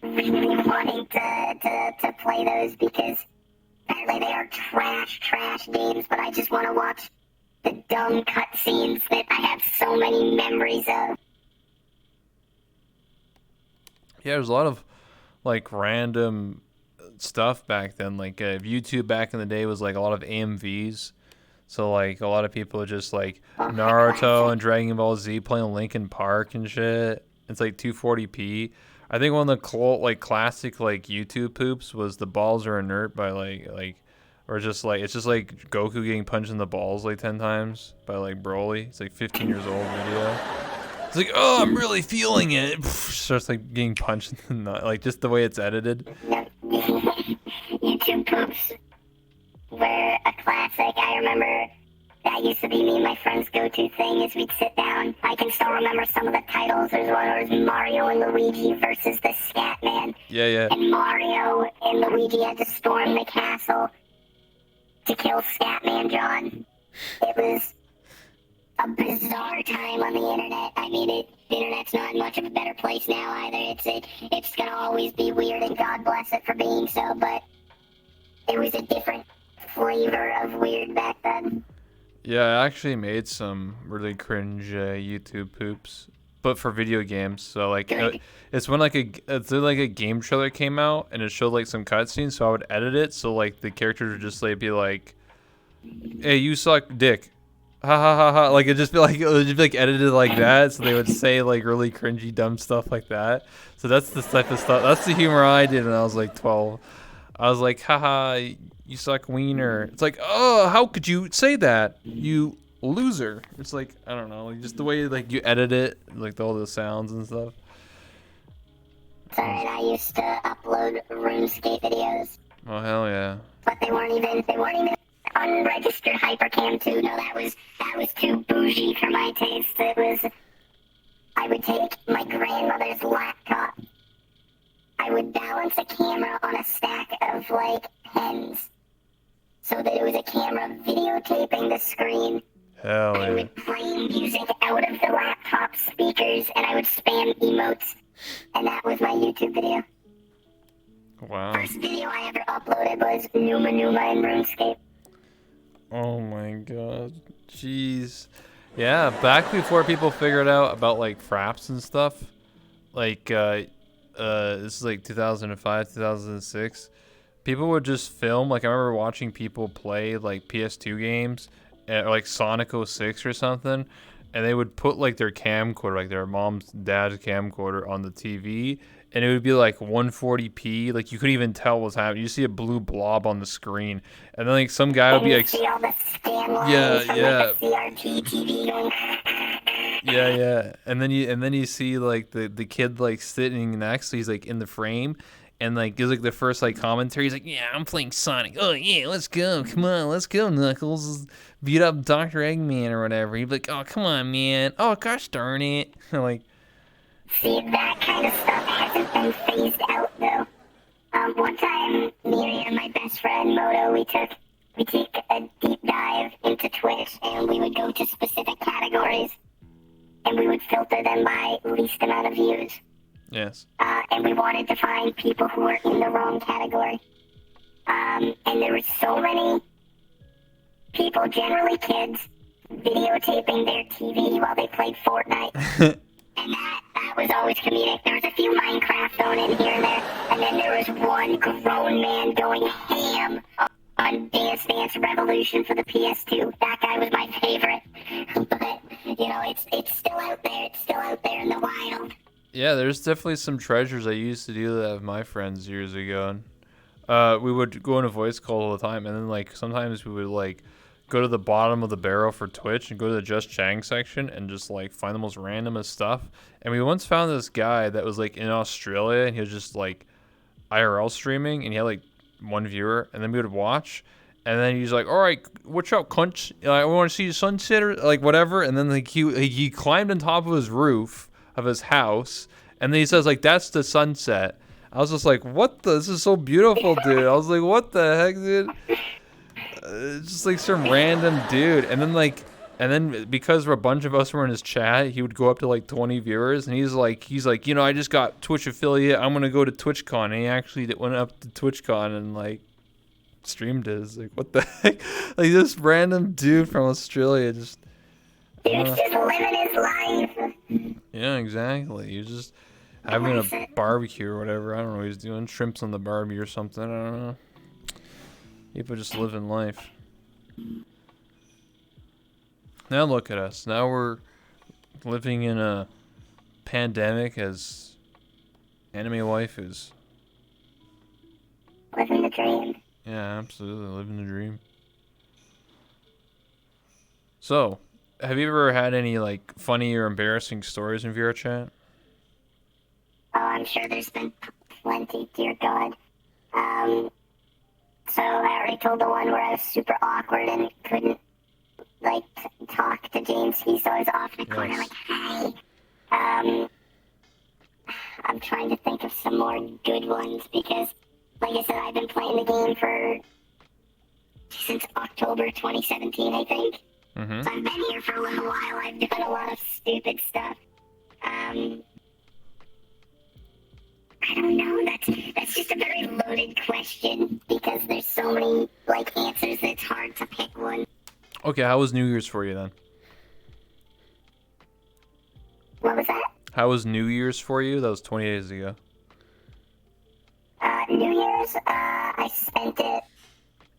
really wanting to play those because apparently they are trash games, but I just want to watch the dumb cutscenes that I have so many memories of. Yeah, there's a lot of like random stuff back then. Like YouTube back in the day was like a lot of AMVs. So like a lot of people just like Naruto and Dragon Ball Z playing Linkin Park and shit. It's like 240p. I think one of the like classic like YouTube poops was the balls are inert by or just like it's just like Goku getting punched in the balls like 10 times by like Broly. It's like 15 years old video. It's like, oh, I'm really feeling it. Starts like getting punched in the nut, like just the way it's edited. YouTube poops were a classic. I remember that used to be me and my friend's go-to thing is we'd sit down. I can still remember some of the titles. There's one where it was Mario and Luigi versus the Scat Man. Yeah. And Mario and Luigi had to storm the castle to kill Scatman John. It was a bizarre time on the internet. I mean, the internet's not much of a better place now either. It's gonna always be weird, and God bless it for being so. But it was a different flavor of weird back then. Yeah, I actually made some really cringe YouTube poops, but for video games. So like, it's when like a game trailer came out and it showed like some cutscenes. So I would edit it so like the characters would just like be like, "Hey, you suck dick." Ha ha ha ha! Like it would just be like edited like that, so they would say like really cringy, dumb stuff like that. So that's the type of stuff. That's the humor I did when I was like 12. I was like, haha, you suck wiener. It's like, oh, how could you say that, you loser? It's like I don't know, like just the way like you edit it, like all the sounds and stuff. And I used to upload RuneScape videos, Oh hell yeah! but they weren't even unregistered Hypercam 2. No, that was too bougie for my taste. I would take my grandmother's laptop. I would balance a camera on a stack of like pens so that it was a camera videotaping the screen. Hell I yeah! would play music out of the laptop speakers and I would spam emotes, and that was my YouTube video. Wow! First video I ever uploaded was Numa in RuneScape. Oh my god, jeez. Yeah, back before people figured out about like fraps and stuff, like this is like 2005, 2006. People would just film. Like I remember watching people play like PS2 games, or like Sonic 06 or something, and they would put like their camcorder, like their dad's camcorder, on the TV, and it would be like 140p. Like you couldn't even tell what was happening. You see a blue blob on the screen, and then like some guy would be like, see all the scan lines yeah, from yeah, like the CRT TV going. yeah. And then you see like the kid like sitting next, so he's like in the frame. And like gives like the first like commentary. He's like, "Yeah, I'm playing Sonic. Oh yeah, let's go. Come on, let's go, Knuckles. Beat up Dr. Eggman or whatever." He'd be like, "Oh come on, man. Oh gosh darn it." Like, See, that kind of stuff hasn't been phased out though. One time, me and my best friend Moto, we take a deep dive into Twitch, and we would go to specific categories, and we would filter them by least amount of views. yes. And we wanted to find people who were in the wrong category. And there were so many people, generally kids, videotaping their TV while they played Fortnite. And that was always comedic. There was a few Minecraft thrown in here and there. And then there was one grown man going ham on Dance Dance Revolution for the PS2. That guy was my favorite. But, you know, it's still out there. It's still out there in the wild. Yeah, there's definitely some treasures I used to do that with my friends years ago. And, we would go in a voice call all the time, and then like sometimes we would like go to the bottom of the barrel for Twitch and go to the Just Chatting section and just like find the most randomest stuff. And we once found this guy that was like in Australia, and he was just like IRL streaming, and he had like one viewer, and then we would watch. And then he's like, "All right, watch out, cunt! I want to see the sunset or like whatever." And then like he climbed on top of his roof of his house, and then he says like, "That's the sunset." I was just like, "What the? This is so beautiful, dude." I was like, "What the heck, dude?" It's just like some random dude, and then because a bunch of us were in his chat, he would go up to like 20 viewers, and he's like, "You know, I just got Twitch affiliate. I'm gonna go to TwitchCon." And he actually went up to TwitchCon and like streamed it. It's like, what the heck? Like this random dude from Australia just. Dude's just living his life. Yeah, exactly. He was just having a barbecue or whatever. I don't know what he's doing. Shrimps on the barbie or something. I don't know. People just living life. Now look at us. Now we're living in a pandemic as anime waifus. Living the dream. Yeah, absolutely. Living the dream. So, have you ever had any like funny or embarrassing stories in VR chat? Oh, I'm sure there's been plenty, dear God. So I already told the one where I was super awkward and couldn't, like, talk to James. He's always off in the corner, like, hey. I'm trying to think of some more good ones because, like I said, I've been playing the game since October 2017, I think. Mm-hmm. So I've been here for a little while. I've done a lot of stupid stuff. I don't know. That's just a very loaded question because there's so many like answers that it's hard to pick one. Okay, how was New Year's for you then? What was that? How was New Year's for you? That was 20 days ago. New Year's, I spent it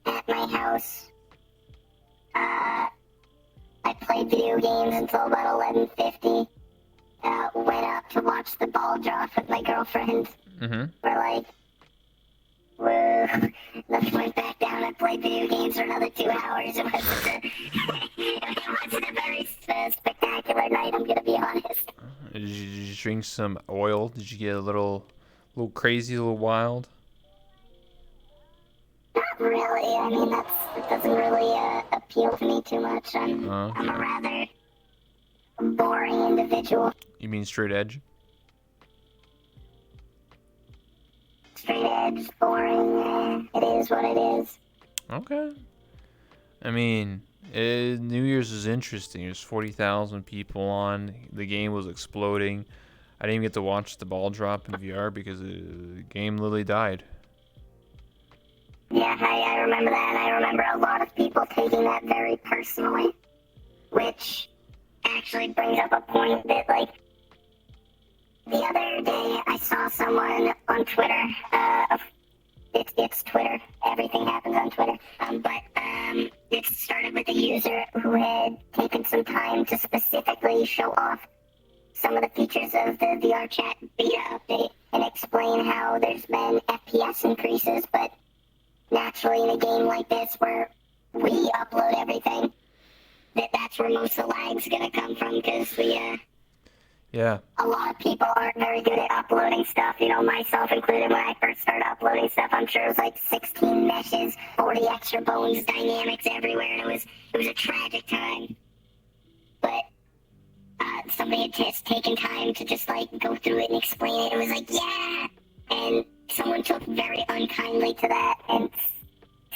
at my house. I played video games until about 11:50. Went up to watch the ball drop with my girlfriend. Mm-hmm. We're like, woo. Then went back down and played video games for another 2 hours. It wasn't a very spectacular night, I'm gonna be honest. Did you drink some oil? Did you get a little crazy, a little wild? Not really. I mean, it doesn't really appeal to me too much. I'm a rather boring individual. You mean straight edge? Straight edge, boring. It is what it is. Okay. I mean, New Year's is interesting. There's 40,000 people on. The game was exploding. I didn't even get to watch the ball drop in VR because the game literally died. Yeah, I remember that, and I remember a lot of people taking that very personally, which actually brings up a point that, like, the other day I saw someone on Twitter, it's Twitter, everything happens on Twitter, but it started with a user who had taken some time to specifically show off some of the features of the VR chat beta update, and explain how there's been FPS increases, but naturally in a game like this where we upload everything, that's where most of the lag's gonna come from, because Yeah. a lot of people aren't very good at uploading stuff, myself included. When I first started uploading stuff, I'm sure it was like 16 meshes, 40 extra bones, dynamics everywhere, and it was a tragic time. But somebody had just taken time to just like go through it and explain it. It was like, yeah! And someone took very unkindly to that and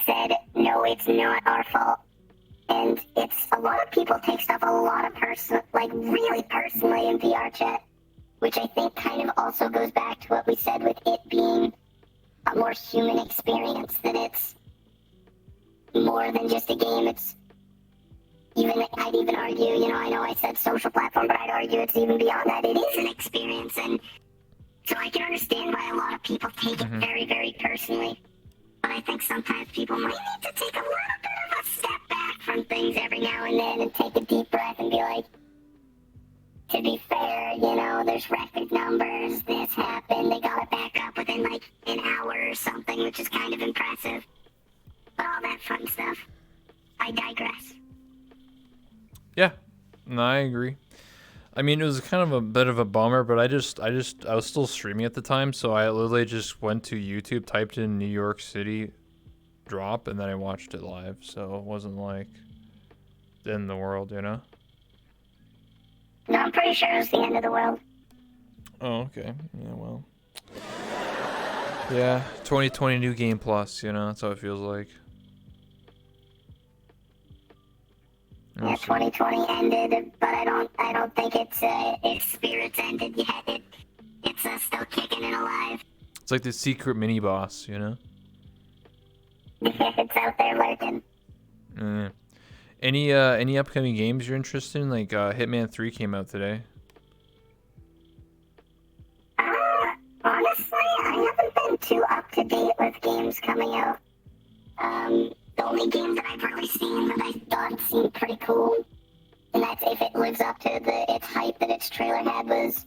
said, no, it's not our fault. And it's a lot of people take stuff a lot of really personally in VR chat, which I think kind of also goes back to what we said with it being a more human experience, that it's more than just a game. It's I'd even argue, I know I said social platform, but I'd argue it's even beyond that. It is an experience, and so I can understand why a lot of people take it very, very personally. But I think sometimes people might need to take a little bit of a step back from things every now and then and take a deep breath and be like, to be fair, there's record numbers, this happened, they got it back up within like an hour or something, which is kind of impressive. But all that fun stuff. I digress. Yeah. No, I agree. I mean, it was kind of a bit of a bummer, but I was still streaming at the time, so I literally just went to YouTube, typed in New York City drop, and then I watched it live. So it wasn't like the end of the world, No, I'm pretty sure it was the end of the world. Oh, okay. Yeah, well. Yeah, 2020 New Game Plus, that's how it feels like. Yeah, 2020 ended, but I don't think its spirits ended yet. It's still kicking and alive. It's like the secret mini boss, It's out there lurking. Any upcoming games you're interested in? Like Hitman 3 came out today. Honestly, I haven't been too up to date with games coming out. The only game that I've really seen that I thought seemed pretty cool, and that's if it lives up to its hype that its trailer had, was,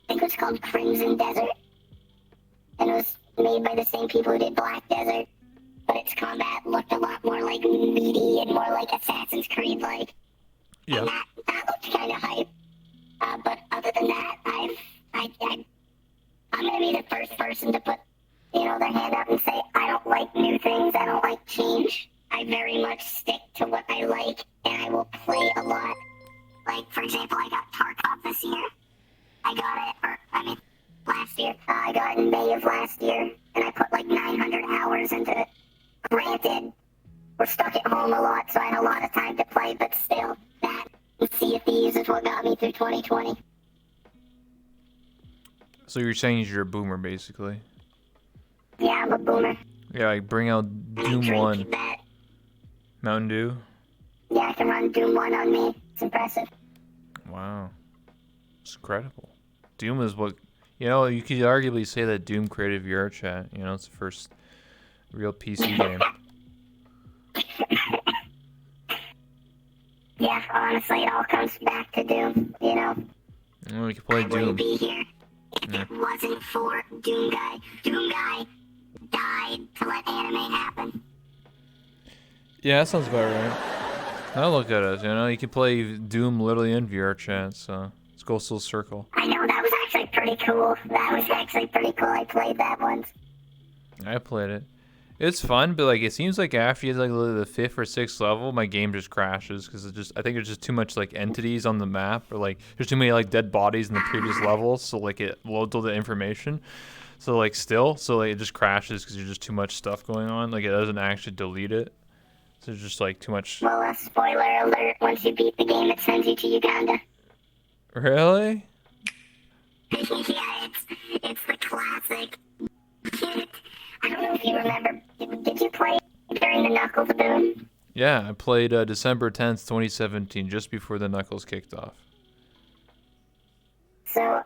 I think it was called Crimson Desert. And it was made by the same people who did Black Desert, but its combat looked a lot more like meaty and more like Assassin's Creed-like. Yeah. And that looked kind of hype. But other than that, I'm going to be the first person to put their hand up and say, I don't like new things, I don't like change. I very much stick to what I like, and I will play a lot. Like, for example, I got Tarkov this year. Last year. I got it in May of last year, and I put like 900 hours into it. Granted, we're stuck at home a lot, so I had a lot of time to play, but still, that and Sea of Thieves is what got me through 2020. So you're saying you're a boomer, basically? Yeah, I'm a boomer. Yeah, like bring out Doom 1. That. Mountain Dew? Yeah, I can run Doom 1 on me. It's impressive. Wow. It's incredible. Doom is what... you could arguably say that Doom created VR chat. It's the first real PC game. Yeah, honestly, it all comes back to Doom, We could play I Doom. wouldn't be here if it wasn't for Doom Guy. Doom Guy died to let anime happen. Yeah, that sounds about right. Now look at us, you can play Doom literally in VR chat, so let's go full circle. I know, that was actually pretty cool. I played that once. I played it. It's fun, but it seems like after you get the 5th or 6th level, my game just crashes because I think there's just too much entities on the map, or there's too many dead bodies in the previous levels, so it loads all the information. So it just crashes because there's just too much stuff going on. It doesn't actually delete it. So there's just too much. Well, spoiler alert, once you beat the game, it sends you to Uganda. Really? Yeah, it's the classic. I don't know if you remember, did you play during the Knuckles boom? Yeah, I played December 10th, 2017, just before the Knuckles kicked off. So,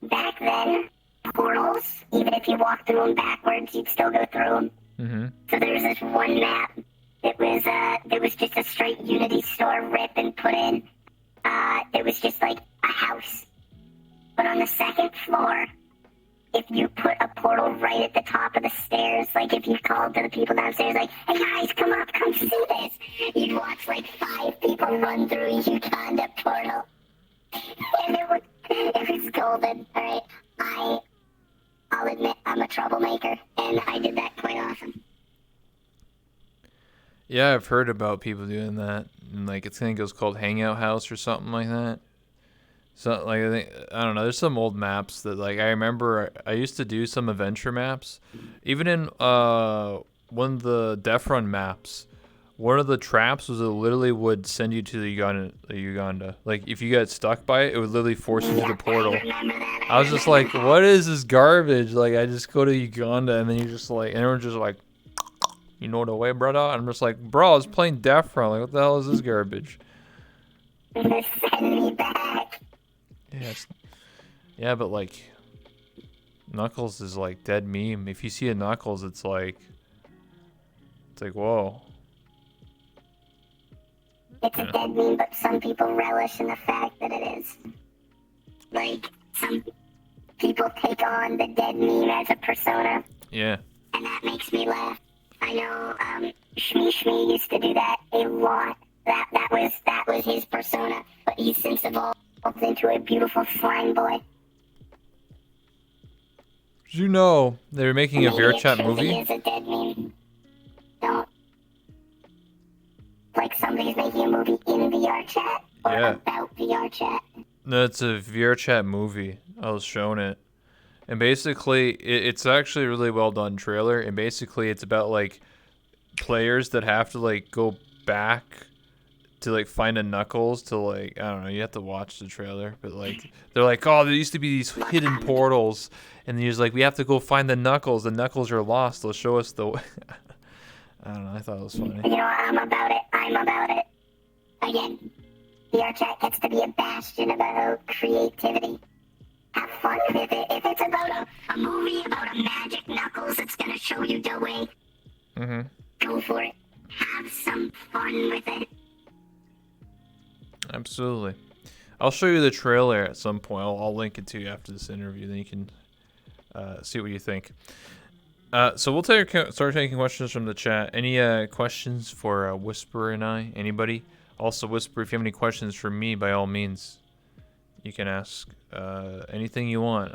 back then, portals, even if you walked through them backwards, you'd still go through them. Mm-hmm. So there was this one map. It was just a straight Unity store rip and put in. It was just a house. But on the second floor, if you put a portal right at the top of the stairs, like if you called to the people downstairs, like, hey guys, come up, come see this, you'd watch like 5 people run through a Uganda portal. And it was golden, alright? I'll admit I'm a troublemaker, and I did that quite often. Yeah, I've heard about people doing that. And like, I think it was called Hangout House or something like that. So like, I don't know. There's some old maps that like I remember. I used to do some adventure maps, even in one of the Def Run maps. One of the traps was it literally would send you to the Uganda. Like if you got stuck by it, it would literally force you to the portal. I was just like, what is this garbage? Like I just go to Uganda and then you just like, and everyone's just like, you know the way, brother? And I'm just like, bro, I was playing Daft. Like, what the hell is this garbage? Send me back. Yes. Yeah, but like, Knuckles is like dead meme. If you see a Knuckles, it's like whoa. It's a dead meme, but some people relish in the fact that it is. Like, some people take on the dead meme as a persona. Yeah. And that makes me laugh. I know Shmee used to do that a lot. That was his persona, but he's since evolved into a beautiful slime boy. Did you know they're making a VR chat movie? Is a dead meme. Don't. Like somebody's making a movie in VR chat or about VR chat. No, it's a VR chat movie. I was shown it. And basically, it's actually a really well done trailer. And basically, it's about like players that have to like go back to like find a Knuckles to like, I don't know, you have to watch the trailer. But like, they're like, oh, there used to be these hidden portals. And he's like, we have to go find the Knuckles. The Knuckles are lost. They'll show us the way. I don't know. I thought it was funny. You know, I'm about it. Again, VR chat gets to be a bastion about creativity. Have fun with it. If it's about a movie about a magic Knuckles that's gonna show you the way, go for it. Have some fun with it. Absolutely. I'll show you the trailer at some point. I'll link it to you after this interview. Then you can see what you think. So we'll start taking questions from the chat. Any questions for Whisper and I? Anybody? Also, Whisper, if you have any questions for me, by all means, you can ask anything you want.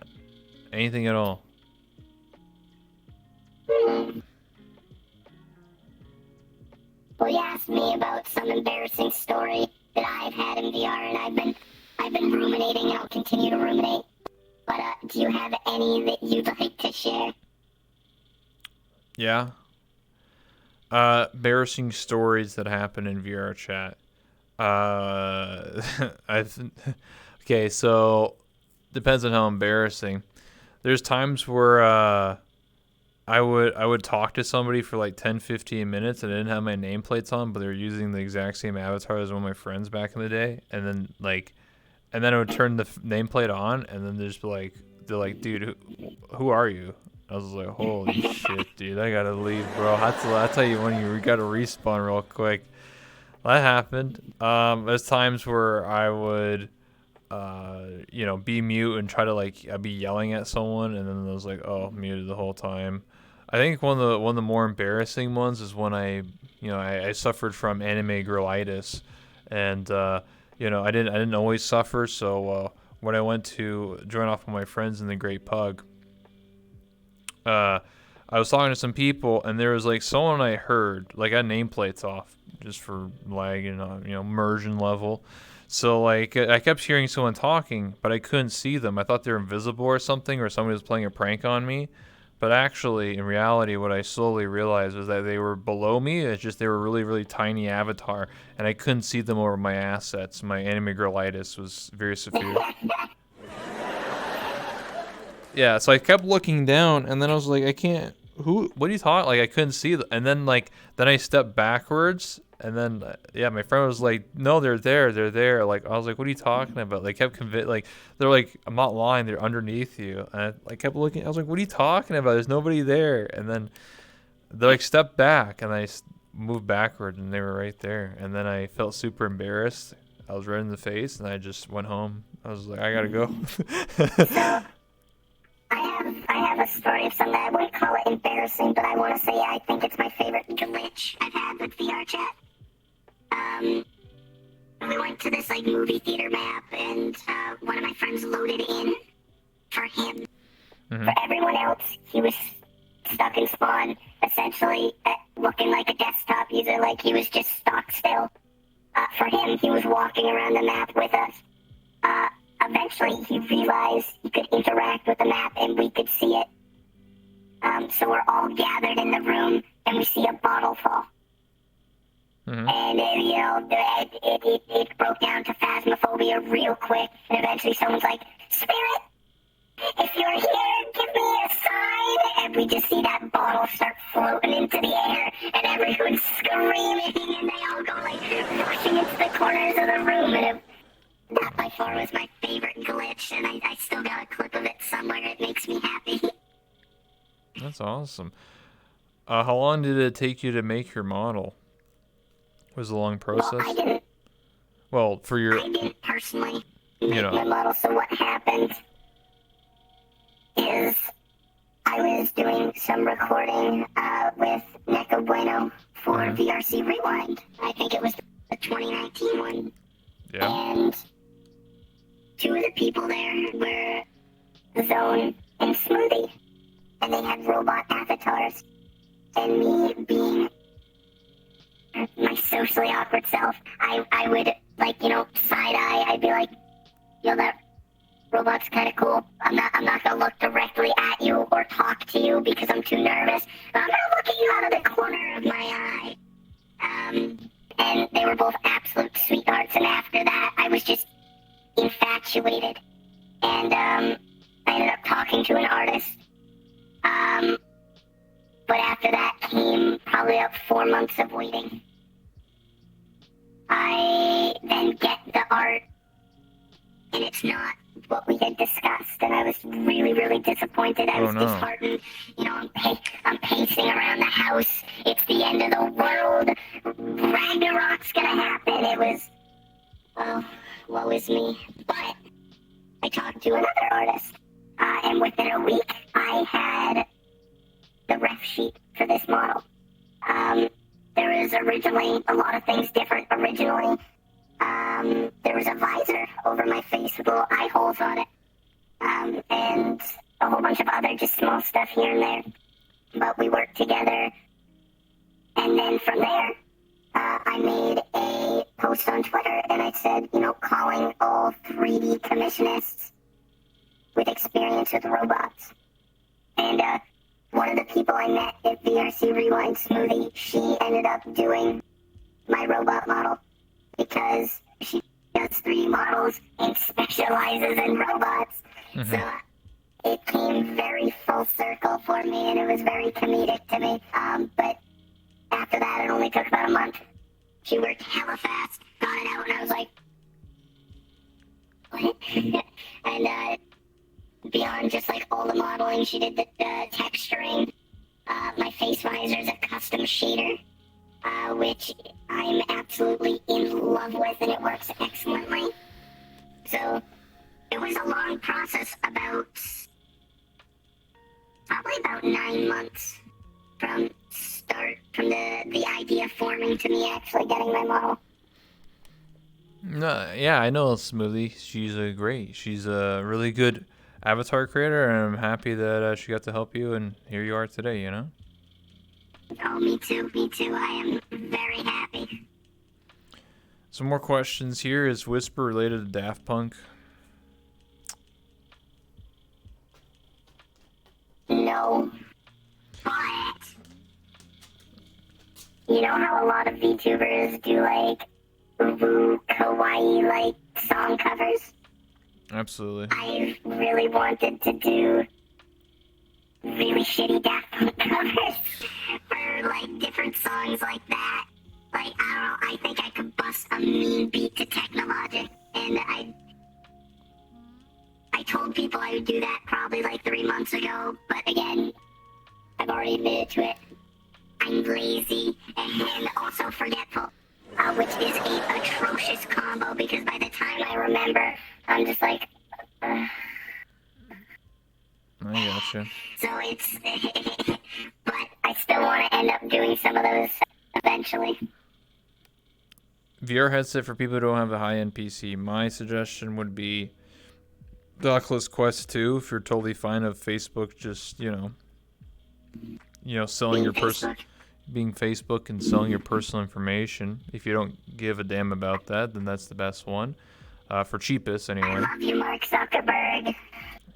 Anything at all. Well, you asked me about some embarrassing story that I've had in VR, and I've been ruminating, and I'll continue to ruminate. But do you have any that you'd like to share? Yeah. Embarrassing stories that happen in VR chat. Okay, so depends on how embarrassing. There's times where I would talk to somebody for like 10-15 minutes and I didn't have my nameplates on, but they were using the exact same avatar as one of my friends back in the day, and then I would turn the nameplate on, and then they're like, dude, who are you? I was like, holy shit, dude, I gotta leave, bro. That's how you when you gotta respawn real quick. That happened. There's times where I would, be mute and try to I'd be yelling at someone, and then I was like, oh, muted the whole time. I think one of the more embarrassing ones is when I suffered from anime girlitis, and I didn't always suffer. So when I went to join off with my friends in the Great Pug, I was talking to some people, and there was someone I heard I had nameplates off just for lag and immersion level. So I kept hearing someone talking, but I couldn't see them. I thought they were invisible or something, or somebody was playing a prank on me. But actually, in reality, what I slowly realized was that they were below me. It's just they were really, really tiny avatar, and I couldn't see them over my assets. My anime girlitis was very severe. Yeah, so I kept looking down, and then I was like, I can't. What are you talking? I couldn't see them. And then then I stepped backwards, and then my friend was like, no, they're there. I was like, what are you talking about? They kept they're like, I'm not lying, they're underneath you. And I kept looking. I was like, what are you talking about? There's nobody there. And then they stepped back, and I moved backward, and they were right there. And then I felt super embarrassed. I was red in the face, and I just went home. I was like, I gotta go. I have a story of something. I wouldn't call it embarrassing, but I want to say I think it's my favorite glitch I've had with VR chat. We went to this like movie theater map, and one of my friends loaded in for him. Mm-hmm. For everyone else, he was stuck in spawn, essentially looking like a desktop user, like he was just stock still. For him, he was walking around the map with us. Eventually, he realized he could interact with the map and we could see it. So we're all gathered in the room and we see a bottle fall. Mm-hmm. And, it broke down to phasmophobia real quick. And eventually someone's like, Spirit, if you're here, give me a sign. And we just see that bottle start floating into the air. And everyone's screaming and they all go like rushing into the corners of the room. And that by far was my favorite glitch. And I still got a clip of it somewhere. It makes me happy. That's awesome. How long did it take you to make your model? Was it a long process? Well, I didn't. Well, for your... I didn't personally make my model. So what happened is I was doing some recording with Neko Bueno for VRC Rewind. I think it was the 2019 one. Yeah. And two of the people there were Zone and Smoothie. And they had robot avatars. And me being my socially awkward self, I would, like, side-eye. I'd be like, that robot's kind of cool. I'm not gonna look directly at you or talk to you because I'm too nervous. But I'm gonna look at you out of the corner of my eye. And they were both absolute sweethearts. And after that, I was just infatuated. And I ended up talking to an artist. But after that came probably about 4 months of waiting. I then get the art, and it's not what we had discussed, and I was really, really disappointed. I was disheartened. I'm pacing around the house. It's the end of the world. Ragnarok's gonna happen. It was, woe is me. But I talked to another artist, and within a week, I had the ref sheet for this model. There was originally a lot of things different. Originally, there was a visor over my face with little eye holes on it, and a whole bunch of other just small stuff here and there. But we worked together, and then from there, I made a post on Twitter, and I said, calling all 3D commissionists with experience with robots. And one of the people I met at VRC Rewind, Smoothie, she ended up doing my robot model because she does 3D models and specializes in robots. Mm-hmm. So it came very full circle for me, and it was very comedic to me. But after that, it only took about a month. She worked hella fast, got it out, and I was like, what? And beyond just like all the modeling, she did the texturing. My face visor is a custom shader, which I'm absolutely in love with, and it works excellently. So it was a long process, probably about 9 months from the idea forming to me actually getting my model. No, yeah, I know Smoothie. She's great. She's a really good avatar creator, and I'm happy that she got to help you, and here you are today, Oh, me too. I am very happy. Some more questions here. Is Whisper related to Daft Punk? No. But you know how a lot of VTubers do like uwu kawaii like song covers? Absolutely. I really wanted to do really shitty Daft Punk covers for like different songs like that. Like, I don't know, I think I could bust a mean beat to Technologic, and I told people I would do that probably like 3 months ago, but again, I've already admitted to it. I'm lazy and also forgetful, which is a atrocious combo, because by the time I remember, I'm just like, I gotcha. So it's, but I still want to end up doing some of those eventually. VR headset for people who don't have a high-end PC. My suggestion would be the Oculus Quest 2 if you're totally fine of Facebook just, selling your being Facebook and selling your personal information. If you don't give a damn about that, then that's the best one. For cheapest, anyway. I love you, Mark Zuckerberg.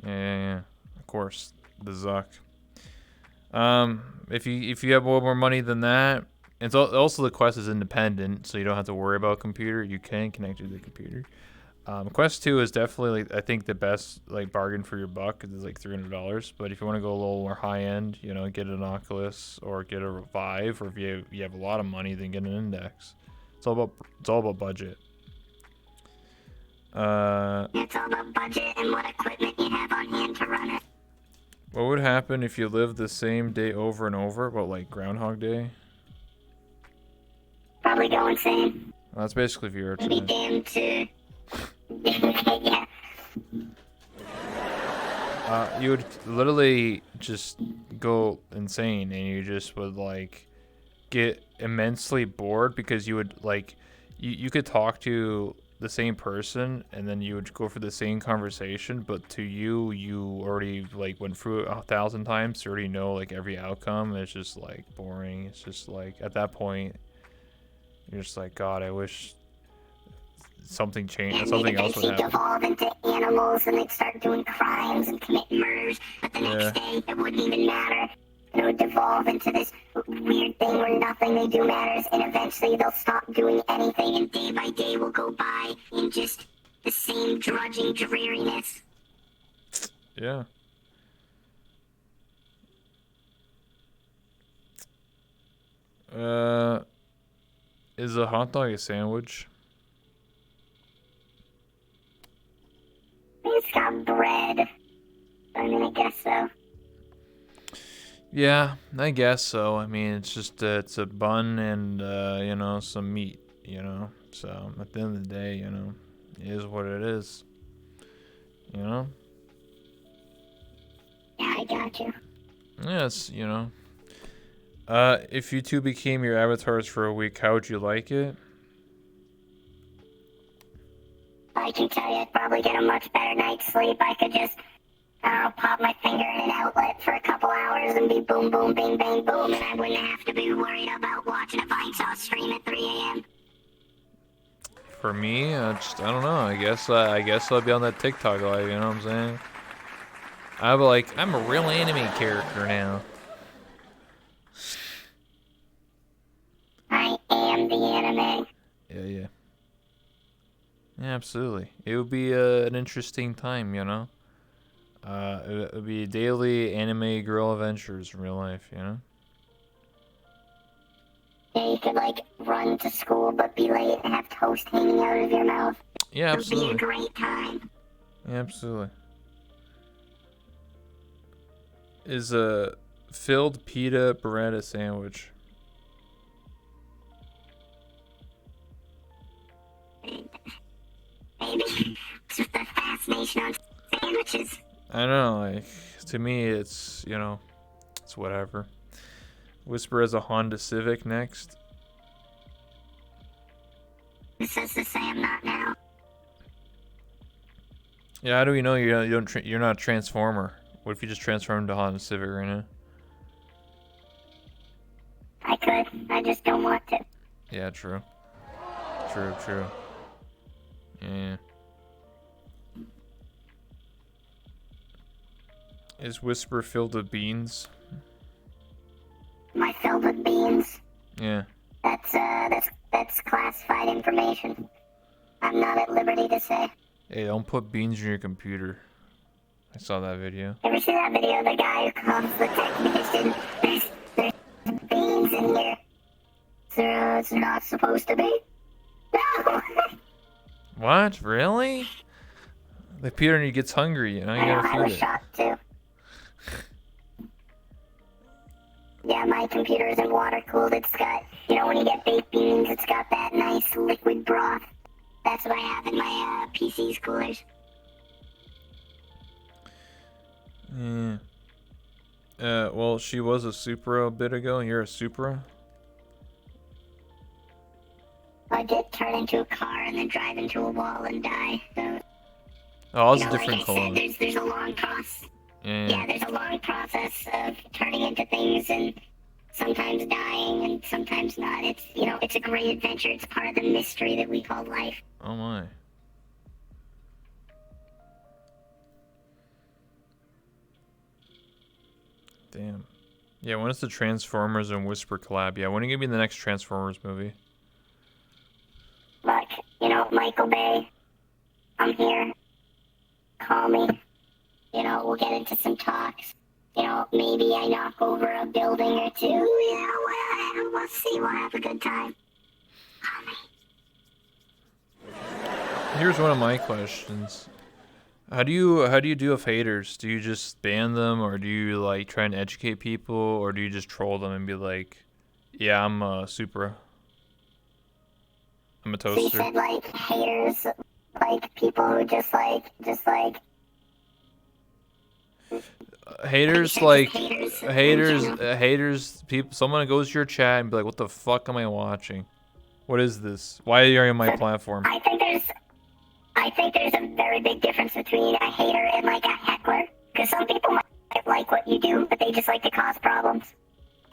Yeah, of course, the Zuck. If you have more money than that, it's also the Quest is independent, so you don't have to worry about a computer. You can connect to the computer. Quest 2 is definitely I think the best bargain for your buck. It's like $300. But if you want to go a little more high end, get an Oculus or get a Vive, or if you have a lot of money, then get an Index. It's all about budget. It's all about budget and what equipment you have on hand to run it. What would happen if you lived the same day over and over? What, like Groundhog Day? Probably go insane. Well, that's basically VR Be today. damned to. Yeah. You would literally just go insane, and you just would get immensely bored because you would you could talk to the same person, and then you would go for the same conversation, but to you already went through it 1,000 times. You already know every outcome. It's just boring. It's just at that point you're just God, I wish something changed. Something else would happen. Evolve into animals, and they'd start doing crimes and commit murders. But the next day, it wouldn't even matter. It would devolve into this weird thing where nothing they do matters, and eventually they'll stop doing anything, and day by day will go by in just the same drudging dreariness. Yeah. Is a hot dog a sandwich? It's got bread. I guess so. Yeah, I guess so. I mean, it's just it's a bun and some meat. So at the end of the day, it is what it is. Yeah, I got you. Yes, if you two became your avatars for a week, how would you like it? I can tell you I'd probably get a much better night's sleep. I could just, pop my finger in an outlet for a couple hours and be boom, boom, bing, bang, boom, and I wouldn't have to be worried about watching a Vine Sauce stream at 3 a.m. For me, I don't know. I guess I'll be on that TikTok live. You know what I'm saying? I'm a real anime character now. I am the anime. Yeah. Yeah, absolutely. It would be an interesting time, It would be daily anime girl adventures in real life, Yeah, you could run to school but be late and have toast hanging out of your mouth. Yeah, absolutely. It would be a great time. Yeah, absolutely. Is a filled pita bread a sandwich? Maybe. It's just the fascination on sandwiches. I don't know, to me it's it's whatever. Whisper has a Honda Civic next. It says to say I'm not now. Yeah, how do we know you're not a transformer? What if you just transform into Honda Civic right now? I could. I just don't want to. Yeah, true. True. Yeah. Is Whisper filled with beans? Am I filled with beans? Yeah. That's classified information. I'm not at liberty to say. Hey, don't put beans in your computer. I saw that video. Ever see that video of the guy who calls the technician? There's beans in here. So it's not supposed to be? No! What? Really? The computer and he gets hungry, you I gotta was feed it. shocked too. Yeah, my computer isn't water cooled. It's got, when you get baked beans, it's got that nice liquid broth. That's what I have in my PC's coolers. Yeah. Well, she was a Supra a bit ago, and you're a Supra? I did turn into a car and then drive into a wall and die. So, Oh, it's you a know, different like I clone. said, there's a long process. Yeah. Yeah, there's a long process of turning into things and sometimes dying and sometimes not. It's, you know, it's a great adventure. It's part of the mystery that we call life. Oh my. Damn. Yeah, when is the Transformers and Whisper collab? Yeah, when are you gonna be in the next Transformers movie? Look, you know, Michael Bay, I'm here. Call me. You know, we'll get into some talks. You know, maybe I knock over a building or two. You know, we'll see. We'll have a good time. Call me. Here's one of my questions. How do you do with haters? Do you just ban them, or do you like try and educate people, or do you just troll them and be like, "Yeah, I'm a Supra. I'm a So you toaster." said, like, haters, like, people who just Haters said like haters in haters, general. haters. People. Someone goes to your chat and be like, "What the fuck am I watching? What is this? Why are you on my So platform?" I think there's a very big difference between a hater and, like, a heckler. Because some people might like what you do, but they just like to cause problems.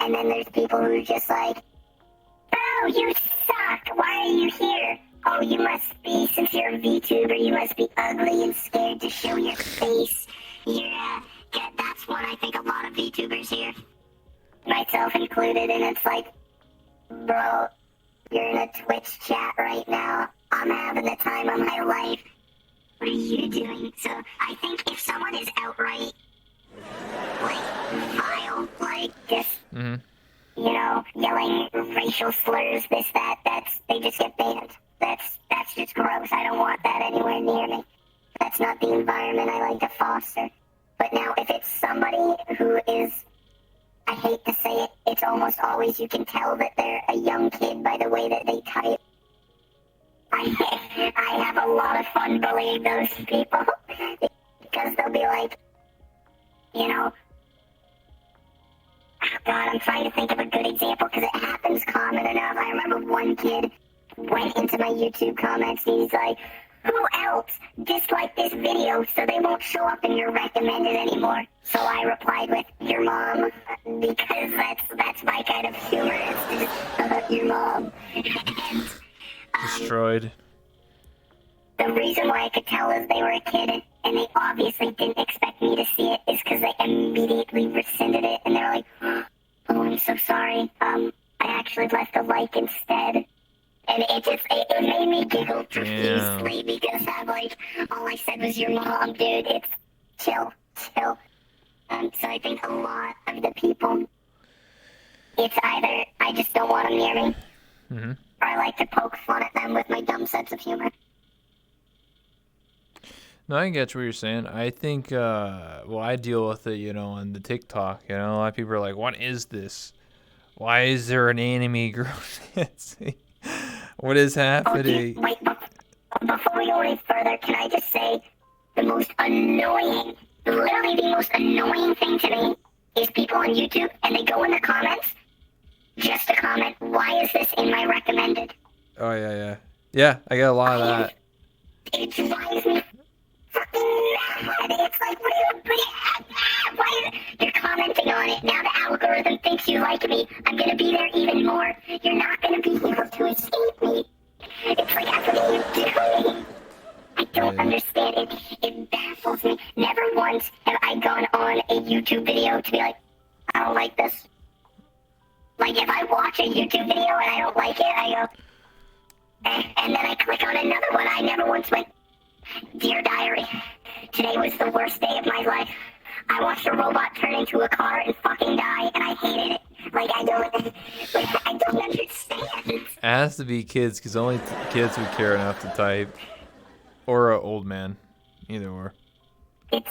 And then there's people who are just like, oh, you suck. Why are you here? Oh, you must be, since you're a VTuber, you must be ugly and scared to show your face. Yeah, that's what I think a lot of VTubers here, myself included. And it's like, bro, you're in a Twitch chat right now. I'm having the time of my life. What are you doing? So I think if someone is outright, like, vile, like, just, you know, yelling racial slurs, this, they just get banned. That's just gross. I don't want that anywhere near me. That's not the environment I like to foster. But now, if it's somebody who is, I hate to say it, it's almost always you can tell that they're a young kid by the way that they type. I have a lot of fun bullying those people because they'll be like, you know, oh God, I'm trying to think of a good example because it happens common enough. I remember one kid went into my YouTube comments and he's like, who else disliked this video so they won't show up in your recommended anymore? So I replied with, your mom, because that's my kind of humor. It's just, your mom. And, Destroyed. the reason why I could tell is they were a kid and they obviously didn't expect me to see it is because they immediately rescinded it and they're like, oh, I'm so sorry. I actually left a like instead. And it made me giggle profusely because I'm like, all I said was your mom, dude. It's chill. So I think a lot of the people, it's either I just don't want them near me, or I like to poke fun at them with my dumb sense of humor. No, I get what you're saying. I think, well, I deal with it, you know, on the TikTok. You know, a lot of people are like, what is this? Why is there an anime girl dancing? What is happening? Oh, wait, before we go any further, can I just say literally the most annoying thing to me is people on YouTube and they go in the comments just to comment, why is this in my recommended? Oh, yeah, yeah. Yeah, I get a lot of that. It drives me fucking mad. It's like, why you're commenting on it. Now the algorithm thinks you like me. I'm gonna be there even more. You're not gonna be able to escape me. It's like, what are you doing? I don't understand it. It baffles me. Never once have I gone on a YouTube video to be like, I don't like this. Like, if I watch a YouTube video and I don't like it, I go, and then I click on another one. I never once went, Dear Diary, today was the worst day of my life. I watched a robot turn into a car and fucking die, and I hated it. Like, I don't understand. It has to be kids, because only kids would care enough to type. Or an old man. Either or. It's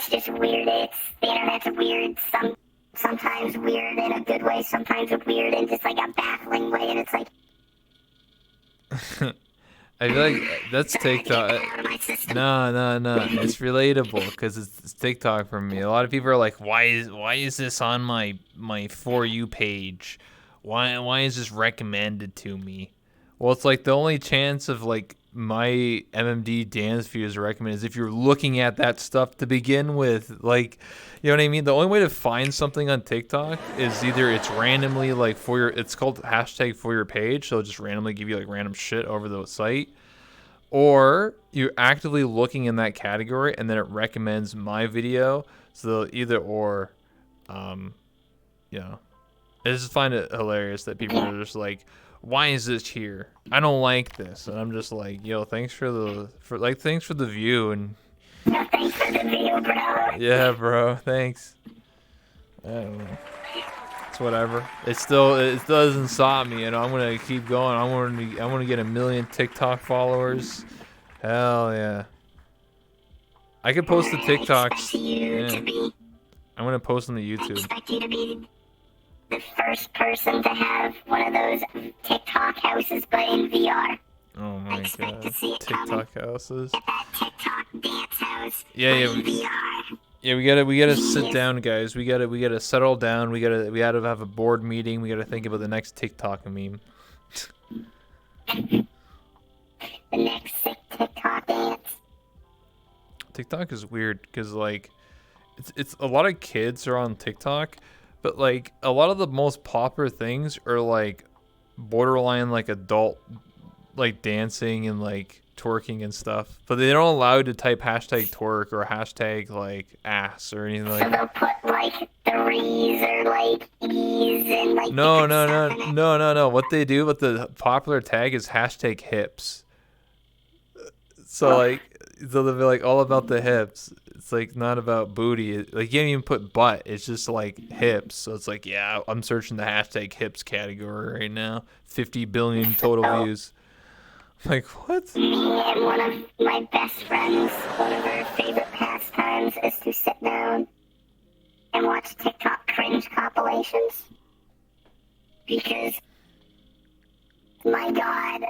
just weird. The internet's weird. Sometimes weird in a good way, sometimes weird in just like a baffling way, and it's like... I feel like that's TikTok. No. It's relatable because it's TikTok for me. A lot of people are like, why is this on my For You page? Why is this recommended to me? Well, it's like the only chance of like my MMD dance views recommended is if you're looking at that stuff to begin with. Like, you know what I mean? The only way to find something on TikTok is either it's randomly like it's called hashtag for your page, so it'll just randomly give you like random shit over the site, or you're actively looking in that category and then it recommends my video. So either or, you know, I just find it hilarious that people are just like, why is this here? I don't like this. And I'm just like, yo, thanks for the view. And Thanks for the video, bro. yeah, bro, thanks. I don't know. It's whatever. It still doesn't stop me. You know, I'm gonna keep going. I want to get 1 million TikTok followers. Hell yeah. I could post the TikToks. Yeah. I'm gonna post them to YouTube. I expect you to be the first person to have one of those TikTok houses, but in VR. Oh my god. TikTok houses. At that TikTok dance house. Yeah. In VR. Yeah, we gotta sit down, guys. We gotta settle down. We gotta have a board meeting. We gotta think about the next TikTok meme. The next sick TikTok dance. TikTok is weird because like, it's a lot of kids are on TikTok, but like a lot of the most popular things are like borderline like adult, like dancing and like twerking and stuff, but they don't allow you to type hashtag twerk or hashtag like ass or anything like. So they'll put like threes or like e's and like. No. What they do with the popular tag is hashtag hips. So like, so they'll be like all about the hips. It's like not about booty. Like you don't even put butt. It's just like hips. So it's like, yeah, I'm searching the hashtag hips category right now. 50 billion total views. Like, what? Me and one of my best friends, one of our favorite pastimes is to sit down and watch TikTok cringe compilations. Because, my God,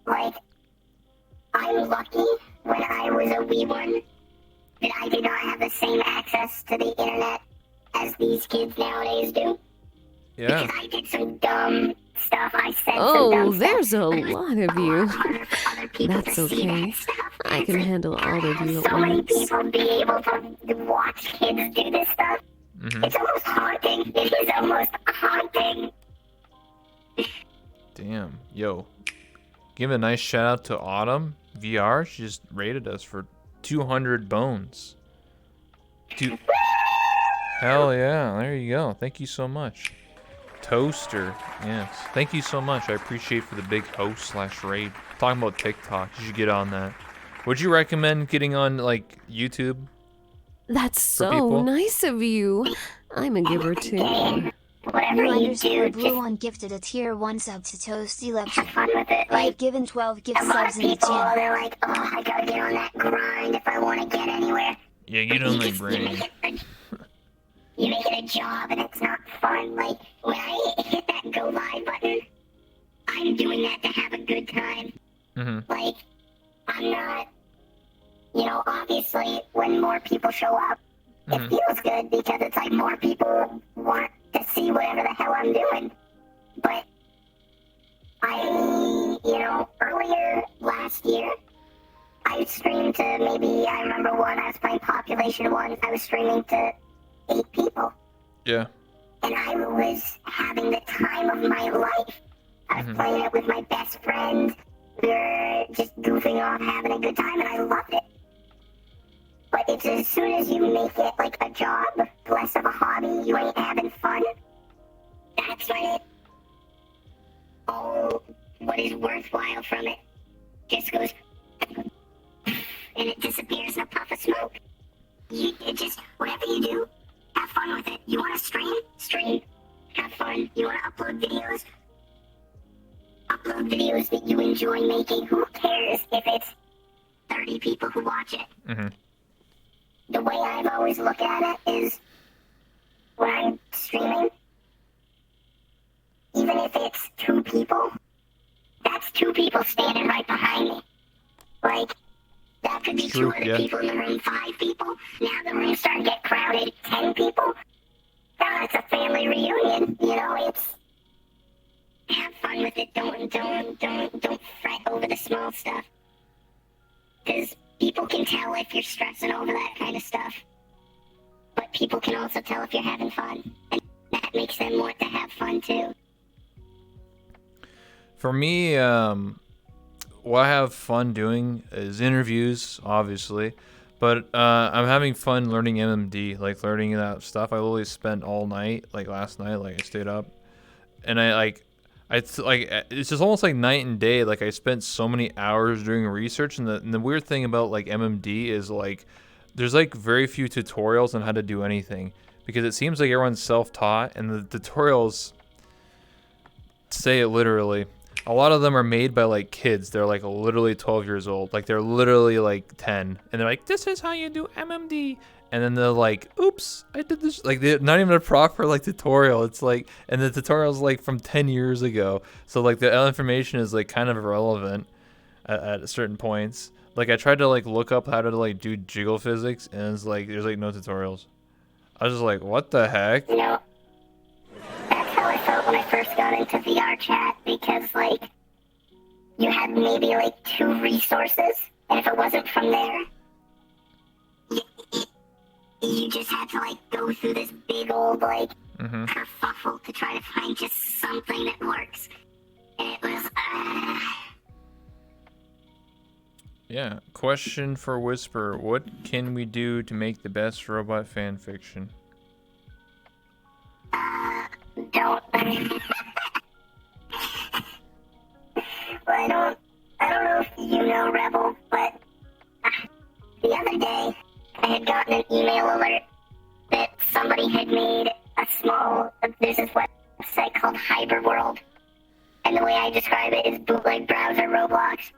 like, I'm lucky when I was a wee one that I did not have the same access to the internet as these kids nowadays do. Yeah. Because I did some dumb stuff. I said Oh, some dumb there's stuff. a lot of you. That's To see okay. that stuff. I can handle all of you at So many once. people be able to watch kids do this stuff. Mm-hmm. It's almost haunting. It is almost haunting. Damn. Yo. Give a nice shout out to Autumn VR. She just rated us for 200 bones. Dude. Hell yeah. There you go. Thank you so much. Toaster. Yes. Thank you so much. I appreciate for the big host / raid. Talking about TikTok. You should get on that. Would you recommend getting on like YouTube? That's for people? so nice of you. I'm a giver too. Whatever you do, Blue just One gifted a tier 1 sub to Toasty Love. have fun with it. I've Like, given 12 gift a lot of subs in the people, channel. they're like, oh, I gotta get on that grind if I want to get anywhere. Yeah, get on my brain. You make it a job and it's not fun. Like, when I hit that go live button, I'm doing that to have a good time. Mm-hmm. Like, I'm not, obviously, when more people show up, it feels good because it's like more people want to see whatever the hell I'm doing. But earlier last year, I streamed to I remember I was playing Population 1, I was streaming to 8 people. Yeah. And I was having the time of my life. I was playing it with my best friend. We were just goofing off, having a good time, and I loved it. But it's as soon as you make it like a job, less of a hobby, you ain't having fun, that's when what is worthwhile from it just goes and it disappears in a puff of smoke. Whatever you do, have fun with it. You want to stream, have fun. You want to upload videos that you enjoy making. Who cares if it's 30 people who watch it? Mm-hmm. The way I've always looked at it is when I'm streaming, even if it's 2 people, that that's 2 people standing right behind me. Like, that could be True, 2 other yeah. people in the room, 5 people. Now the room's starting to get crowded, 10 people. God, it's a family reunion, you know, it's... Have fun with it, don't fret over the small stuff. Because people can tell if you're stressing over that kind of stuff. But people can also tell if you're having fun. And that makes them want to have fun too. For me, what I have fun doing is interviews, obviously. But I'm having fun learning MMD, like learning that stuff. I literally spent all night, like last night, like I stayed up. And it's just almost like night and day. Like I spent so many hours doing research, and the weird thing about like MMD is like there's like very few tutorials on how to do anything, because it seems like everyone's self-taught, and the tutorials say it literally. A lot of them are made by like kids. They're like literally 12 years old. Like they're literally like 10, and they're like, "This is how you do MMD." And then they're like, "Oops, I did this." Like they're not even a proper like tutorial. It's like, and the tutorial's like from 10 years ago. So like the information is like kind of irrelevant at certain points. Like I tried to like look up how to like do jiggle physics, and it's like there's like no tutorials. I was just like, what the heck? You know, that's how I felt when I first got into VR chat, because like you had maybe like 2 resources, and if it wasn't from there, you just had to like go through this big old like kerfuffle to try to find just something that works. And it was Yeah. Question for Whisper: what can we do to make the best robot fan fiction? don't well, I don't know if you know, Rebel, but the other day I had gotten an email alert that somebody had made there's this website called Hyperworld, and the way I describe it is bootleg browser Roblox,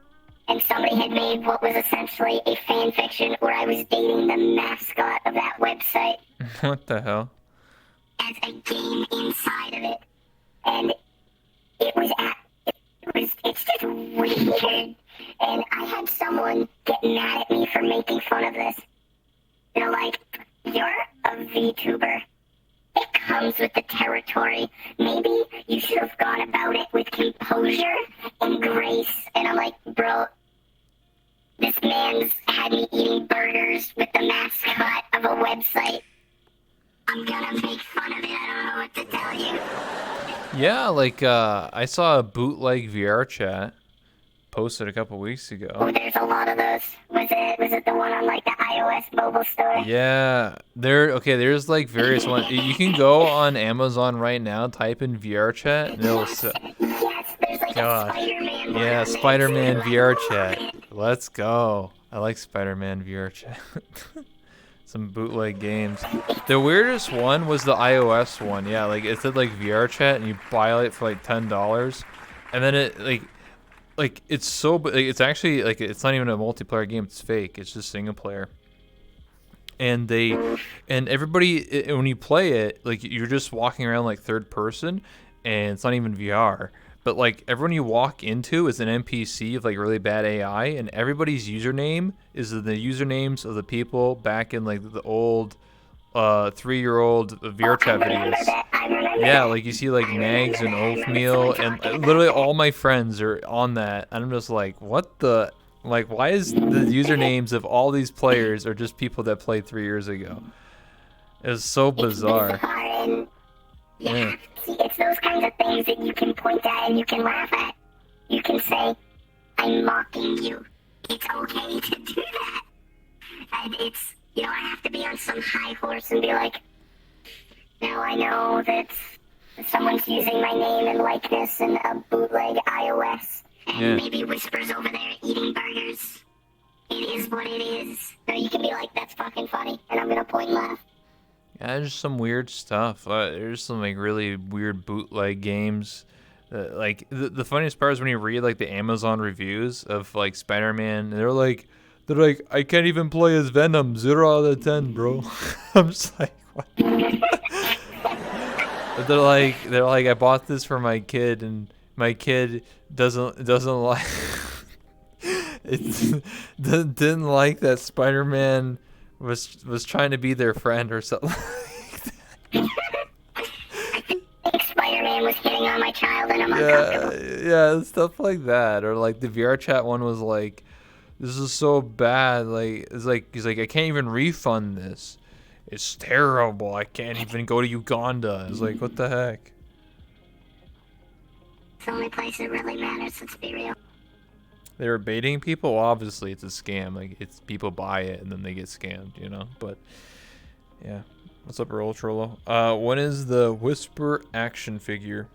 and somebody had made what was essentially a fan fiction where I was dating the mascot of that website What the hell? as a game inside of it, and it's just weird, and I had someone get mad at me for making fun of this. They're like, "You're a VTuber. It comes with the territory. Maybe you should have gone about it with composure and grace." And I'm like, bro, this man's had me eating burgers with the mascot of a website. I'm gonna make fun of it. I don't know what to tell you. Yeah, like I saw a bootleg VR chat posted a couple weeks ago. Oh, there's a lot of those. Was it the one on like the iOS mobile store? Yeah, there's like various ones. You can go on Amazon right now, type in VR chat, and it'll Yes, there's like God. a Spider-Man one. yeah, on there, Spider-Man too. VR chat. Let's go. I like Spider-Man VR chat. Some bootleg games. The weirdest one was the iOS one. Yeah, like it said like VR chat, and you buy it for like $10, and then it like it's so like, it's actually like it's not even a multiplayer game. It's fake. It's just single player. And everybody when you play it, like you're just walking around like third person, and it's not even VR. But like everyone you walk into is an NPC of like really bad AI, and everybody's username is the usernames of the people back in like the old 3-year-old VR chat videos. I remember Yeah, that. like you see like Nags and Oathmeal, and literally all my friends are on that. And I'm just like, what the? Like, why is the usernames of all these players are just people that played 3 years ago? It was so bizarre. And Yeah. see, it's those kinds of things that you can point at and you can laugh at. You can say, "I'm mocking you." It's okay to do that. And it's, I have to be on some high horse and be like, "Now I know that someone's using my name and likeness in a bootleg iOS, and Yeah. maybe Whisper's over there eating burgers. It is what it is." So you can be like, "That's fucking funny," and I'm gonna point and laugh. Yeah, there's some weird stuff. There's some like really weird bootleg games. Like the funniest part is when you read like the Amazon reviews of like Spider-Man, and they're like, I can't even play as Venom. 0 out of 10, bro. I'm just like, what? But they're like, I bought this for my kid, and my kid doesn't like it didn't like that Spider-Man was trying to be their friend or something. Spider-Man was hitting on my child and I'm uncomfortable. Yeah, stuff like that. Or like the VR chat one was like, this is so bad. Like he's like, I can't even refund this. It's terrible. I can't even go to Uganda. It's like, what the heck? It's the only place that really matters, let's be real. They were baiting people. Well, obviously, it's a scam. Like it's people buy it and then they get scammed, you know. But yeah, what's up, Earl Trollo? When is the Whisper action figure?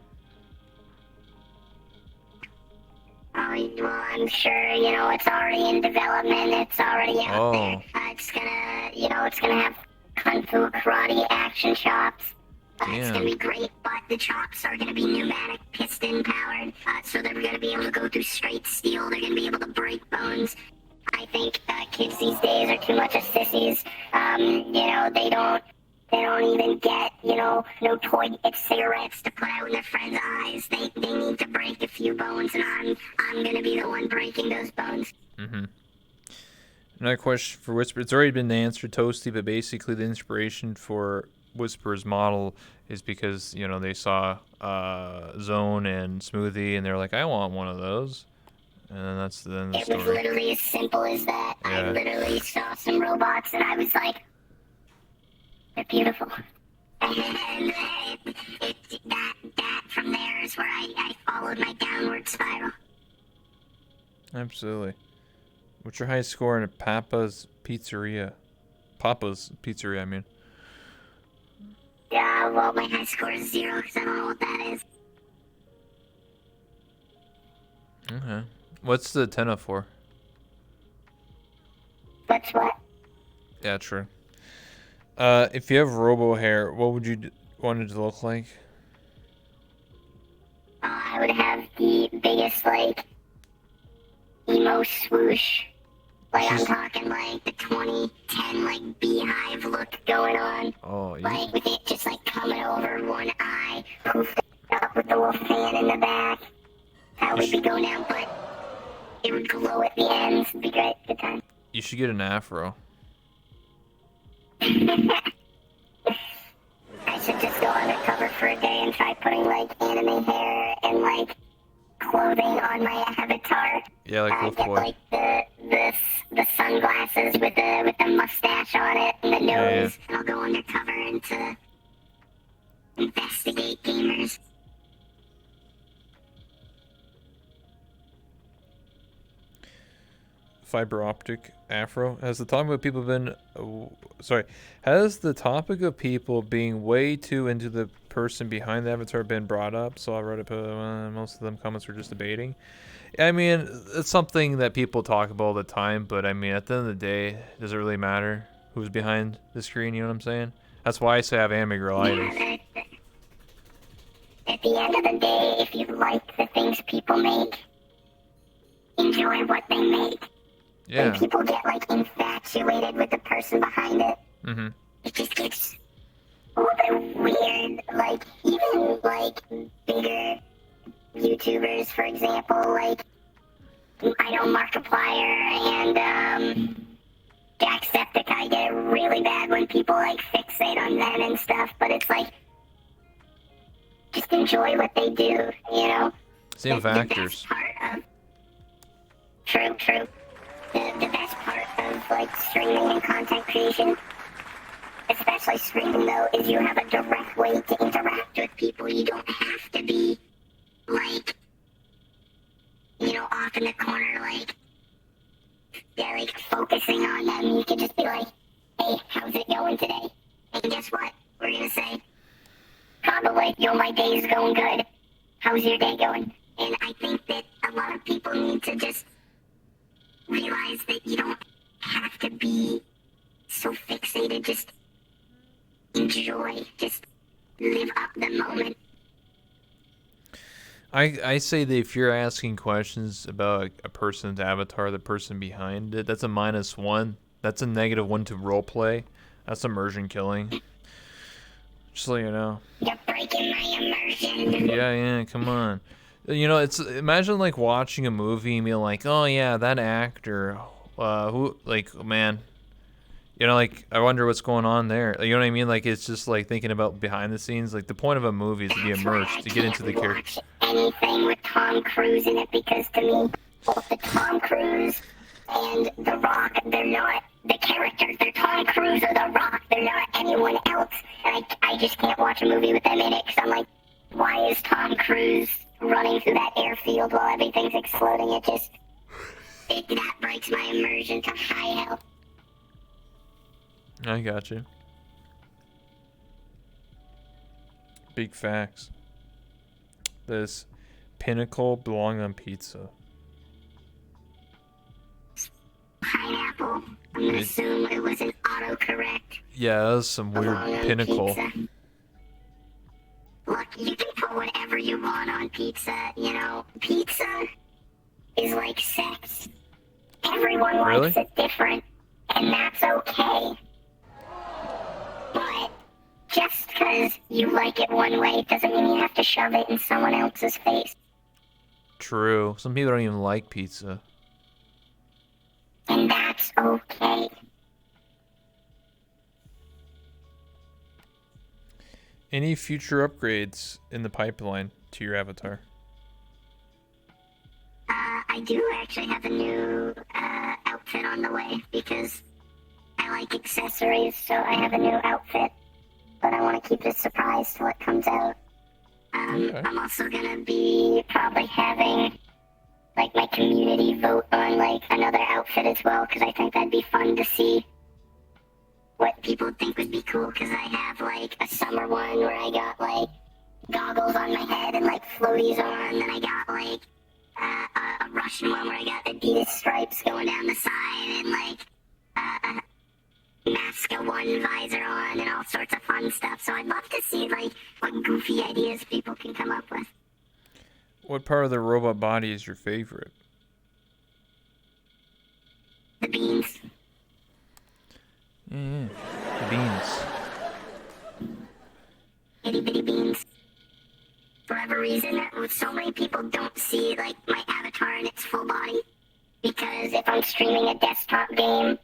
Oh, well, I'm sure, you know, it's already in development. It's already out there. It's gonna, you know, it's gonna have kung fu, karate, action chops. It's gonna be great, but the chops are gonna be pneumatic, piston powered, so they're gonna be able to go through straight steel. They're gonna be able to break bones. I think kids these days are too much of sissies. You know, they don't even get, you know, no toy cigarettes to put out in their friends' eyes. They need to break a few bones, and I'm gonna be the one breaking those bones. Mm-hmm. Another question for Whisper. It's already been answered, Toasty, but basically the inspiration for Whisper's model is because, you know, they saw Zone and Smoothie and they're like, I want one of those. And then that's the end of the story. It was literally as simple as that. Yeah. I literally saw some robots and I was like, they're beautiful. And that from there is where I followed my downward spiral. Absolutely. What's your highest score in a Papa's Pizzeria, I mean. Yeah, well, my high score is 0 because I don't know what that is. Okay. What's the 10 up for? What's what? Yeah, true. If you have robo hair, what would you want it to look like? I would have the biggest, like, emo swoosh. Like, I'm talking, like, the 2010, like, beehive look going on. Oh, yeah. Like, with it just, like, coming over one eye, poofed up with the little fan in the back. That would be going down, but it would glow at the ends. It'd be great. Good time. You should get an afro. I should just go undercover for a day and try putting, like, anime hair and, like, clothing on my avatar. Yeah, like Wolf get, Boy. like, the sunglasses with the mustache on it and the nose. And I'll go undercover and to investigate gamers. Fiber optic afro. Has the topic of people been has the topic of people being way too into the person behind the avatar been brought up? So I wrote it, most of them comments were just debating. I mean, it's something that people talk about all the time, but I mean, at the end of the day, does it really matter who's behind the screen? You know what I'm saying? That's why I say I have amygdalitis. At the end of the day, if you like the things people make, enjoy what they make. Yeah. When people get, like, infatuated with the person behind it, it just gets a little bit weird. Like, even, like, bigger YouTubers, for example, like, I know Markiplier and, Jacksepticeye get it really bad when people, like, fixate on them and stuff, but it's like, just enjoy what they do, you know? Same factors. The best part of... True. The best part of, like, streaming and content creation, especially streaming, though, is you have a direct way to interact with people. You don't have to be, like, you know, off in the corner, like, focusing on them. You can just be like, hey, how's it going today? And guess what? We're gonna say, probably, yo, my day's going good. How's your day going? And I think that a lot of people need to just realize that you don't have to be so fixated. Just enjoy. Just live up the moment. I say that if you're asking questions about a person's avatar, the person behind it, that's a -1. That's a -1 to roleplay. That's immersion killing. Just so you know. You're breaking my immersion. Yeah, come on. It's imagine like watching a movie and being like, oh yeah, that actor, who like man, like I wonder what's going on there. You know what I mean? Like it's just like thinking about behind the scenes. Like the point of a movie is to be immersed, to get into the character. Anything with Tom Cruise in it, because to me, both the Tom Cruise and The Rock, they're not the characters. They're Tom Cruise or The Rock. They're not anyone else. And I just can't watch a movie with them in it because I'm like, why is Tom Cruise running through that airfield while everything's exploding? That breaks my immersion to high hell. I got you. Big facts. This pinnacle belong on pizza. Pineapple. I'm gonna assume it was an autocorrect. Yeah, that was some weird pinnacle. Pizza. Look, you can put whatever you want on pizza, Pizza is like sex. Everyone likes it different, and that's okay. But just because you like it one way doesn't mean you have to shove it in someone else's face. True. Some people don't even like pizza. And that's okay. Any future upgrades in the pipeline to your avatar? I do actually have a new outfit on the way because I like accessories, so I have a new outfit. But I want to keep it a surprise till it comes out. Okay. I'm also going to be probably having like my community vote on like another outfit as well, because I think that'd be fun to see what people think would be cool, because I have like a summer one where I got like goggles on my head and like floaties on, then I got like a Russian one where I got Adidas stripes going down the side and like Masca one visor on and all sorts of fun stuff. So I'd love to see like what goofy ideas people can come up with. What part of the robot body is your favorite? The beans. Yeah, the beans. Itty bitty beans. For whatever reason, so many people don't see like my avatar in its full body, because if I'm streaming a desktop game,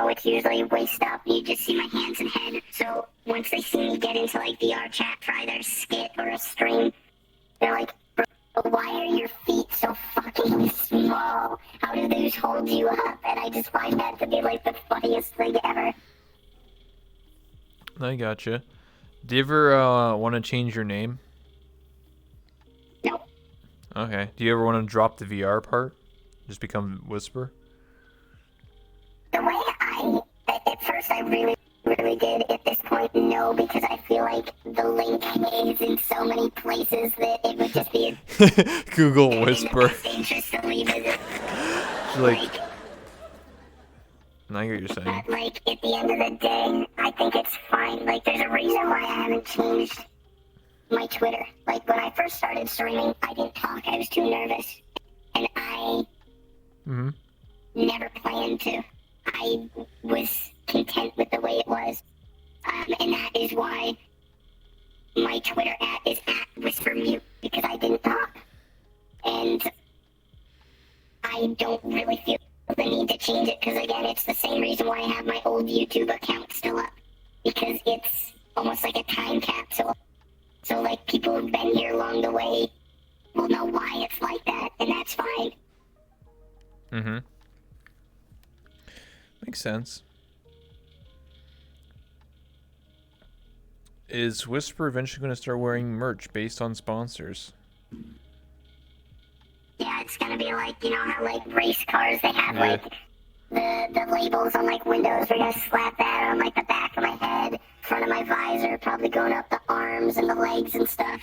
it's usually waist up. You just see my hands and head. So once they see me get into like VR chat for either a skit or a stream, they're like, bro, why are your feet so fucking small? How do those hold you up? And I just find that to be like the funniest thing ever. I gotcha. Do you ever want to change your name? No. Okay. Do you ever want to drop the VR part? Just become Whisper? The way at first I really, really did. At this point, no, because I feel like the link is in so many places that it would just be Google Whisper. interest to leave it. Like, I get what you're saying. But, like, at the end of the day, I think it's fine. Like, there's a reason why I haven't changed my Twitter. Like, when I first started streaming, I didn't talk. I was too nervous. And I never planned to. I was content with the way it was. And that is why my Twitter is @WhisperMute, because I didn't talk. And I don't really feel the need to change it, because again, it's the same reason why I have my old YouTube account still up, because it's almost like a time capsule. So like people who've been here along the way will know why it's like that, and that's fine. Makes sense. Is Whisper eventually going to start wearing merch based on sponsors? Yeah, it's gonna be like, you know how like race cars, they have like the labels on like windows. We're gonna slap that on like the back of my head, front of my visor, probably going up the arms and the legs and stuff.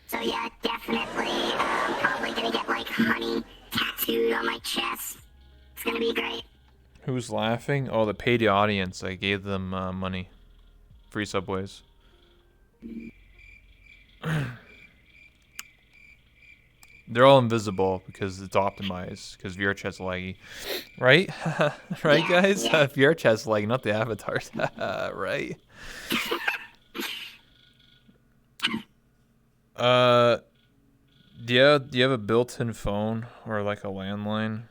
So yeah, definitely, I'm probably gonna get like honey tattooed on my chest. It's gonna be great. Who's laughing? Oh, the paid audience. I gave them money. Free Subways. They're all invisible because it's optimized, because VR chat's laggy. Right? Right, guys? Yeah. VR chat's laggy, not the avatars. Right? Do you have a built-in phone or like a landline?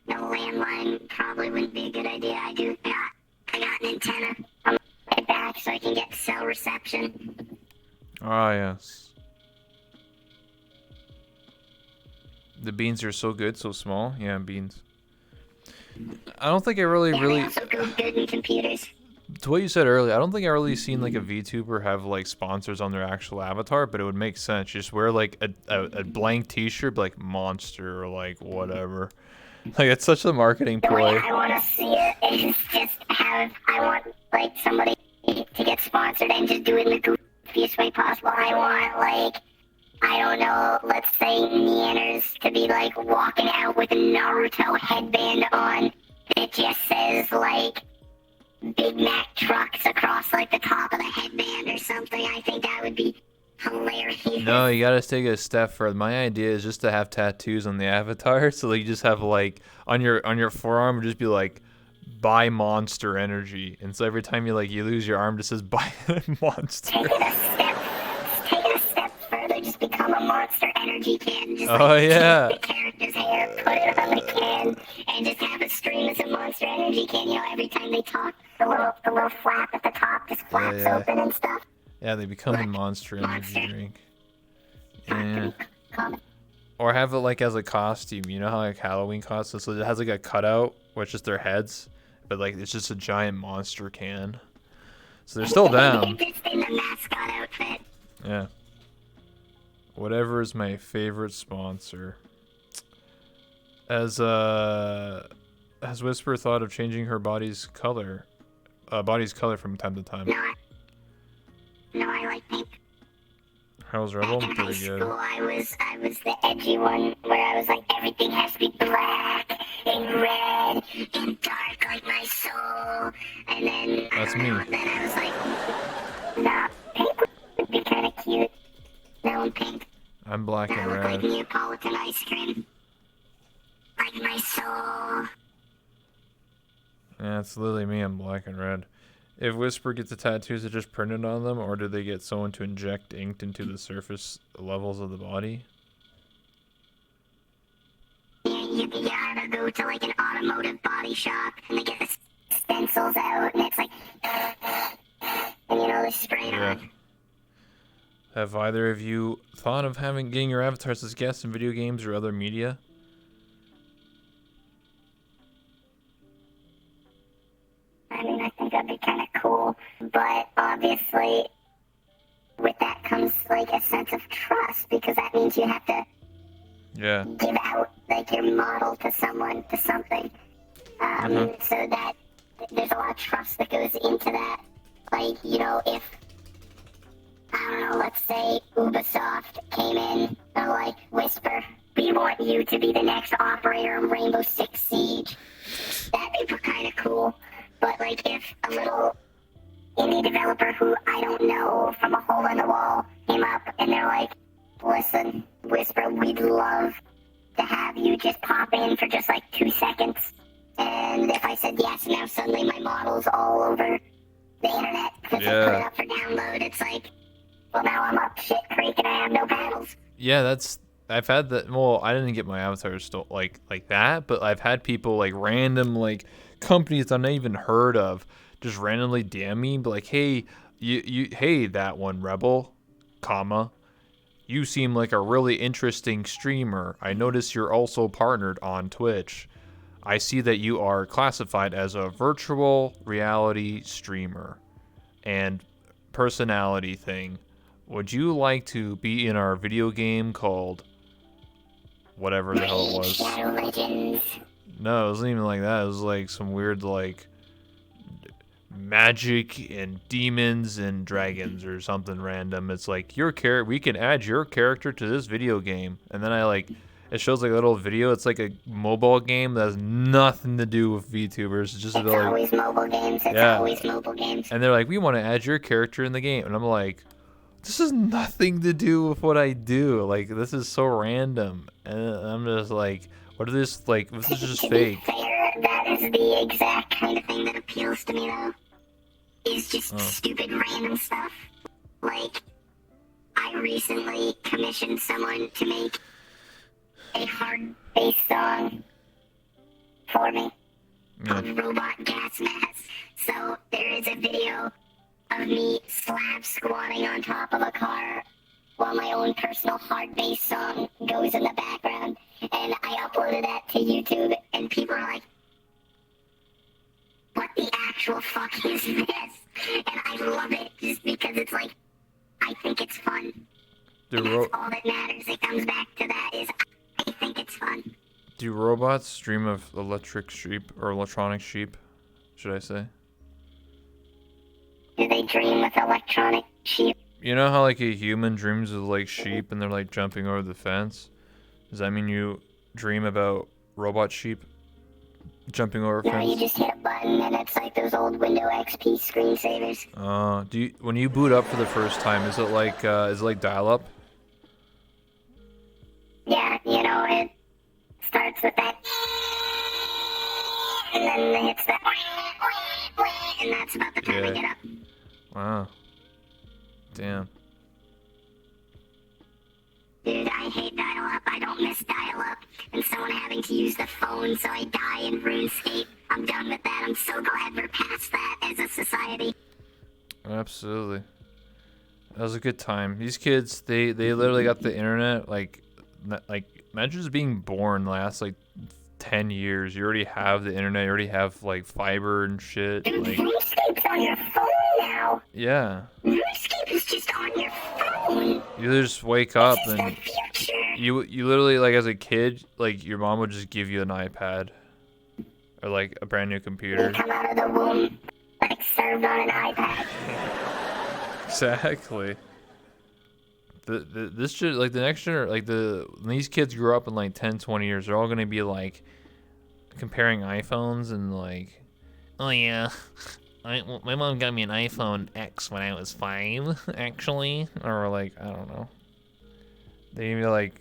No, landline probably wouldn't be a good idea. I got an antenna on my back so I can get cell reception. Ah, yes. The beans are so good, so small. Yeah, beans. I don't think I really. They also go good in computers. To what you said earlier, I don't think I really seen like a VTuber have like sponsors on their actual avatar, but it would make sense. Just wear like a blank T-shirt, like Monster or like whatever. Like it's such a marketing The way ploy. I want to see it is just I want like somebody to get sponsored and just do it in the goofiest way possible. I want like, I don't know, let's say Neanners to be like walking out with a Naruto headband on that just says like Big Mac trucks across like the top of the headband or something. I think that would be hilarious. No, you gotta take it a step further. My idea is just to have tattoos on the avatar, so like you just have like on your forearm, just be like, "Buy Monster Energy," and so every time you lose your arm, it just says "Buy Monster." Take it a step further, just become a Monster Energy can. Just Yeah. take the character's hair, put it on the can, and just have it stream as a Monster Energy can. You know, every time they talk, the little flap at the top just flaps open and stuff. Yeah, they become a Monster Energy drink. Yeah. Common. Or have it like as a costume. You know how like Halloween costumes, so it has like a cutout, which is their heads, but like it's just a giant monster can. So they're still down. Just in the mascot outfit. Yeah. Whatever is my favorite sponsor. Has Whisper thought of changing her body's color from time to time? No, I like pink. How's Rebel? In high Pretty good. school, I was the edgy one where I was like, everything has to be black and red and dark like my soul. And then That's me. then I was like, nah, pink would be kind of cute. No, I'm pink. I'm black I and look like red. Neapolitan ice cream. Like my soul. Yeah, it's literally me. I'm black and red. If Whisper gets the tattoos, it just printed on them, or do they get someone to inject ink into the surface levels of the body? You gotta go to like an automotive body shop and they get the stencils out and it's like, and you know, they spray it Yeah. on. Have either of you thought of getting your avatars as guests in video games or other media? I mean, I think that'd be kind of cool, but obviously with that comes like a sense of trust because that means you have to Yeah. give out like your model to someone, to something. So that there's a lot of trust that goes into that. Like, you know, if, I don't know, let's say Ubisoft came in and like, Whisper, we want you to be the next operator of Rainbow Six Siege. That'd be kind of cool. But like, if a little indie developer who I don't know from a hole in the wall came up and they're like, listen, Whisper, we'd love to have you just pop in for just like 2 seconds. And if I said yes, now suddenly my model's all over the internet because I put it up for download. It's like, well, now I'm up shit creek and I have no paddles. Yeah, I've had that. Well, I didn't get my avatars like that, but I've had people like random like companies that I never even heard of just randomly DM me, be like, hey, hey, that one Rebel, comma, you seem like a really interesting streamer. I notice you're also partnered on Twitch. I see that you are classified as a virtual reality streamer and personality thing. Would you like to be in our video game called whatever the hell it was? Shadow Legends. No, it wasn't even like that. It was like some weird like magic and demons and dragons or something random. It's like we can add your character to this video game, and then it shows like a little video. It's like a mobile game that has nothing to do with VTubers. It's just It's like, always mobile games. It's Yeah. always mobile games. and they're like, we want to add your character in the game, and I'm like, this has nothing to do with what I do. Like, this is so random, and I'm just like, what is this like? This is just To fake. be fair, that is the exact kind of thing that appeals to me, though. Is just stupid random stuff. Like, I recently commissioned someone to make a hard bass song for me called Robot Gas Mask. So there is a video of me slab squatting on top of a car while my own personal hard bass song goes in the background. And I uploaded that to YouTube, and people are like, what the actual fuck is this? And I love it just because it's like, I think it's fun. And that's all that matters. It comes back to that is, I think it's fun. Do robots dream of electric sheep, or electronic sheep, should I say? Do they dream with electronic sheep? You know how like a human dreams of like sheep and they're like jumping over the fence? Does that mean you dream about robot sheep jumping over No, fence? you just hit a button and it's like those old Windows XP screensavers. Do you, when you boot up for the first time, is it like dial-up? Yeah, you know, it starts with that, and then it hits that, and that's about the time I get up. Wow. Damn. Dude, I hate dial-up. I don't miss dial-up. And someone having to use the phone so I die in RuneScape. I'm done with that. I'm so glad we're past that as a society. Absolutely. That was a good time. These kids, they literally got the internet, like imagine just being born the last, like, 10 years. You already have the internet. You already have, like, fiber and shit. Dude, Like, RuneScape's on your phone now. yeah. RuneScape is just on your phone. You just wake up This is and the future. you literally, like, as a kid, like, your mom would just give you an iPad. Or, like, a brand new You computer. come out of the womb, like, served on an iPad. Exactly. This shit, like, the next gener, like, when these kids grow up in, like, 10, 20 years, they're all gonna be, like, comparing iPhones and, like, oh, yeah, my mom got me an iPhone X when I was 5, actually. Or, like, I don't know. They be, like,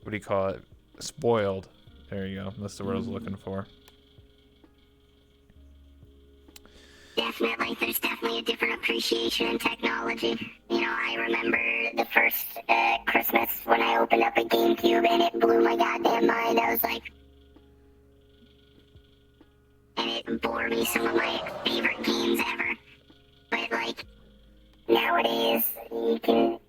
what do you call it? Spoiled. There you go. That's the word I was looking for. Definitely, there's definitely a different appreciation in technology. You know, I remember the first Christmas when I opened up a GameCube and it blew my goddamn mind. I was like, and it bore me some of my favorite games ever. But like, nowadays, you can,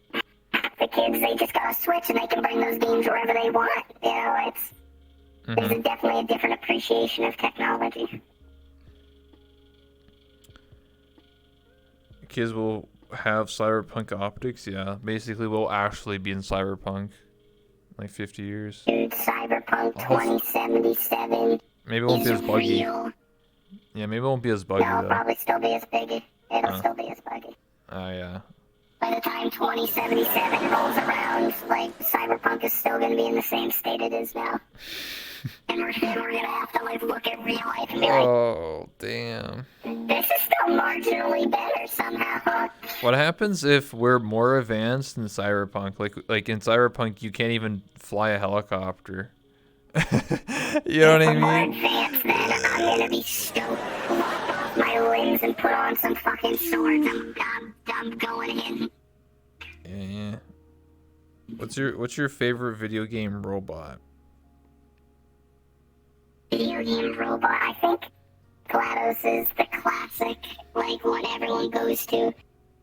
the kids, they just got a Switch and they can bring those games wherever they want. You know, it's, there's definitely a different appreciation of technology. Kids will have cyberpunk optics, yeah. Basically, we'll actually be in cyberpunk in like 50 years. Dude, Cyberpunk 2077 Maybe it won't be as buggy. real. Yeah, maybe it won't be as buggy No, it'll though. probably still be as biggy. It'll still be as buggy. Oh yeah. By the time 2077 rolls around, like, Cyberpunk is still gonna be in the same state it is now. And we're gonna have to, like, look at real life and be like, Oh damn. this is still marginally better somehow, huh? What happens if we're more advanced in cyberpunk? Like in cyberpunk, you can't even fly a helicopter. You know what I If we're more mean? advanced, then I'm gonna be stoked, lop off my limbs and put on some fucking swords. I'm going in. Yeah. What's your favorite video game robot? Video game robot. I think GLaDOS is the classic, like, one everyone goes to,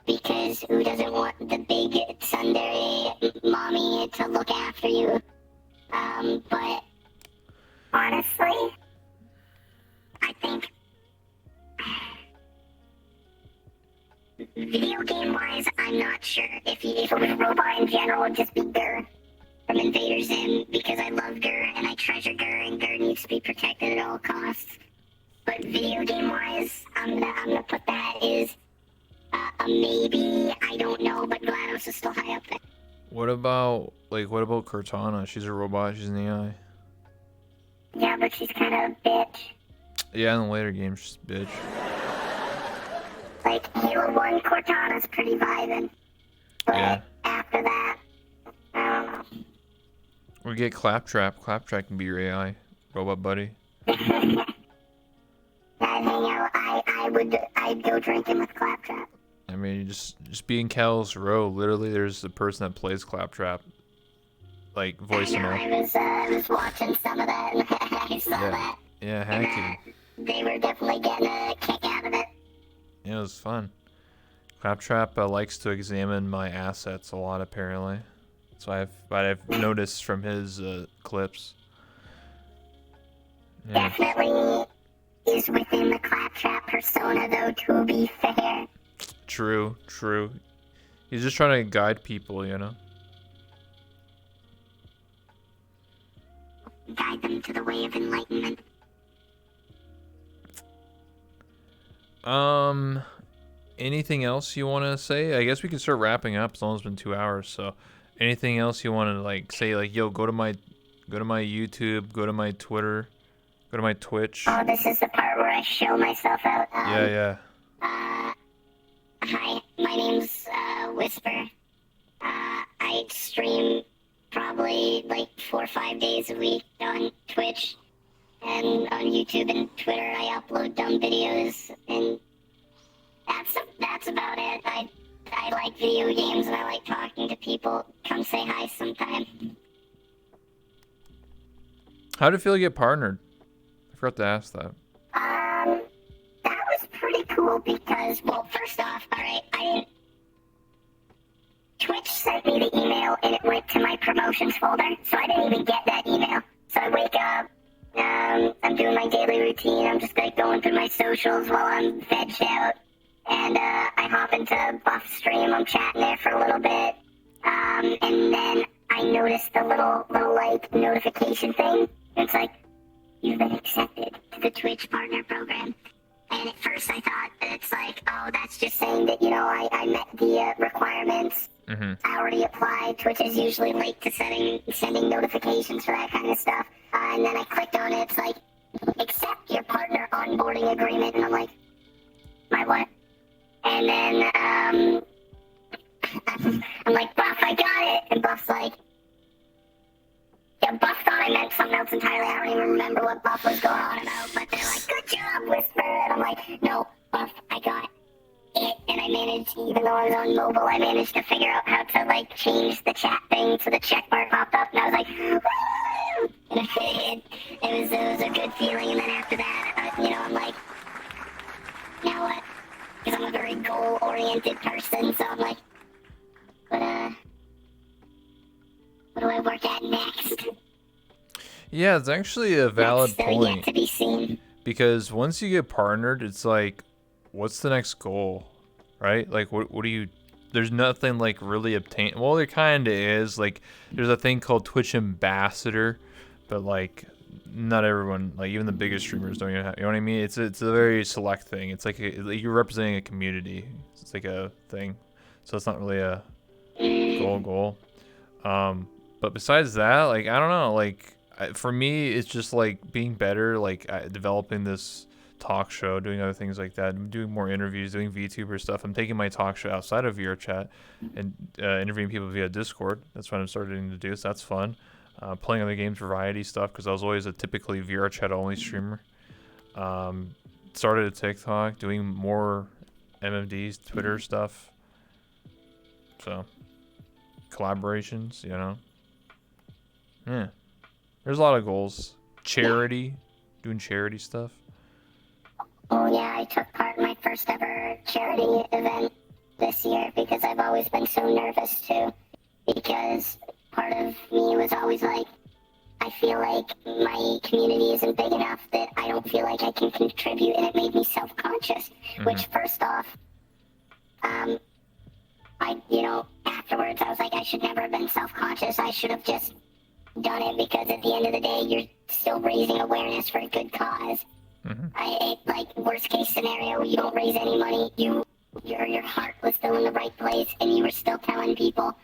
because who doesn't want the big tsundere mommy to look after you? But honestly, I think video game wise, I'm not sure if it was robot in general, it would just be Gur from Invader Zim, because I love Gur and I treasure Gur, and Gur needs to be protected at all costs. But video game wise, I'm gonna put that as a maybe. I don't know, but GLaDOS is still high up there. What about Cortana? She's a robot. She's an AI. Yeah, but she's kind of a bitch. Yeah, in the later games, she's a bitch. Like, Halo 1 Cortana's pretty vibing. But Yeah. after that, I don't know. We get Claptrap. Claptrap can be your AI robot buddy. I'd hang out. I'd go drinking with Claptrap. I mean, just be in Cal's Row. Literally, there's a person that plays Claptrap, like voicing it. I was watching some of that, and I saw that. Yeah, hacking. They were definitely getting a kick out of it. Yeah, it was fun. Claptrap likes to examine my assets a lot, apparently. So I've noticed from his clips. Yeah. Definitely is within the Claptrap persona, though, to be fair. True. He's just trying to guide people, you know? Guide them to the way of enlightenment. Anything else you want to say? I guess we can start wrapping up. It's almost been 2 hours, so anything else you want to like say? Like, yo, go to my YouTube, go to my Twitter, go to my Twitch. Oh, this is the part where I show myself out. Yeah. Hi, my name's Whisper. I stream probably like 4 or 5 days a week on Twitch and on YouTube and Twitter. I upload dumb videos, and that's about it. I like video games and I like talking to people. Come say hi sometime. How did it feel to get partnered? I forgot to ask that. That was pretty cool because, well, first off, alright, Twitch sent me the email and it went to my promotions folder, so I didn't even get that email. So I wake up, I'm doing my daily routine, I'm just like going through my socials while I'm vegged out, and I hop into Buff stream, I'm chatting there for a little bit, and then I noticed the little like notification thing. It's like, you've been accepted to the Twitch partner program. And at first I thought that it's like, oh, that's just saying that, you know, I met the requirements. Mm-hmm. I already applied. Twitch is usually late to sending notifications for that kind of stuff. And then I clicked on it. It's like, accept your partner onboarding agreement. And I'm like, my what? And then I'm like, Buff, I got it. And Buff's like, yeah, Buff thought I meant something else entirely. I don't even remember what Buff was going on about. But they're like, good job, Whisper. And I'm like, no, Buff, I got it. And I managed, even though I was on mobile, I managed to figure out how to, like, change the chat thing so the check bar popped up. And I was like, woo! And it was a good feeling. And then after that, you know, I'm like, now what? Because I'm a very goal-oriented person. So I'm like, what do I work at next? Yeah, it's actually a valid That's still point. yet to be seen. Because once you get partnered, it's like, what's the next goal, right? Like, what do you? There's nothing like really obtain. Well, there kind of is. Like, there's a thing called Twitch Ambassador, but like, not everyone, like even the biggest streamers don't even have. You know what I mean? It's a very select thing. It's like you're representing a community. It's like a thing. So it's not really a goal. But besides that, like, I don't know, like, for me, it's just like being better, like developing this talk show, doing other things like that, doing more interviews, doing VTuber stuff. I'm taking my talk show outside of VR chat and interviewing people via Discord. That's what I'm starting to do, so that's fun. Playing other games, variety stuff, because I was always a typically VR chat only streamer. Started a TikTok, doing more MMDs, Twitter stuff. So, collaborations, you know. Yeah. There's a lot of goals. Charity, doing charity stuff. Oh yeah, I took part in my first ever charity event this year because I've always been so nervous too. Because part of me was always like, I feel like my community isn't big enough that I don't feel like I can contribute, and it made me self-conscious. Which, first off, afterwards I was like, I should never have been self-conscious. I should have just done it, because at the end of the day, you're still raising awareness for a good cause. Worst case scenario, you don't raise any money, your heart was still in the right place, and you were still telling people,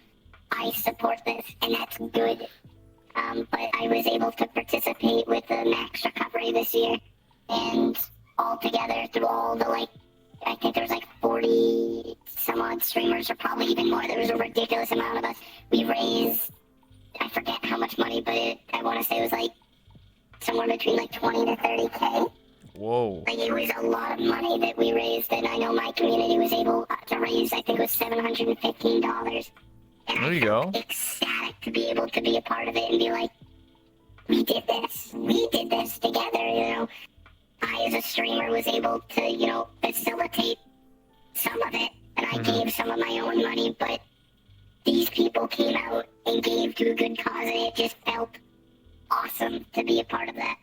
I support this, and that's good. But I was able to participate with the max recovery this year, and all together through all the, I think there was 40 some odd streamers, or probably even more. There was a ridiculous amount of us. We raised, I forget how much money, but I want to say it was somewhere between 20 to 30K. Whoa. Like, it was a lot of money that we raised, and I know my community was able to raise, I think it was $715. And There I you felt go. ecstatic to be able to be a part of it and be like, we did this. We did this together, you know. I, as a streamer, was able to, you know, facilitate some of it, and I gave some of my own money, but these people came out and gave to a good cause, and it just felt awesome to be a part of that.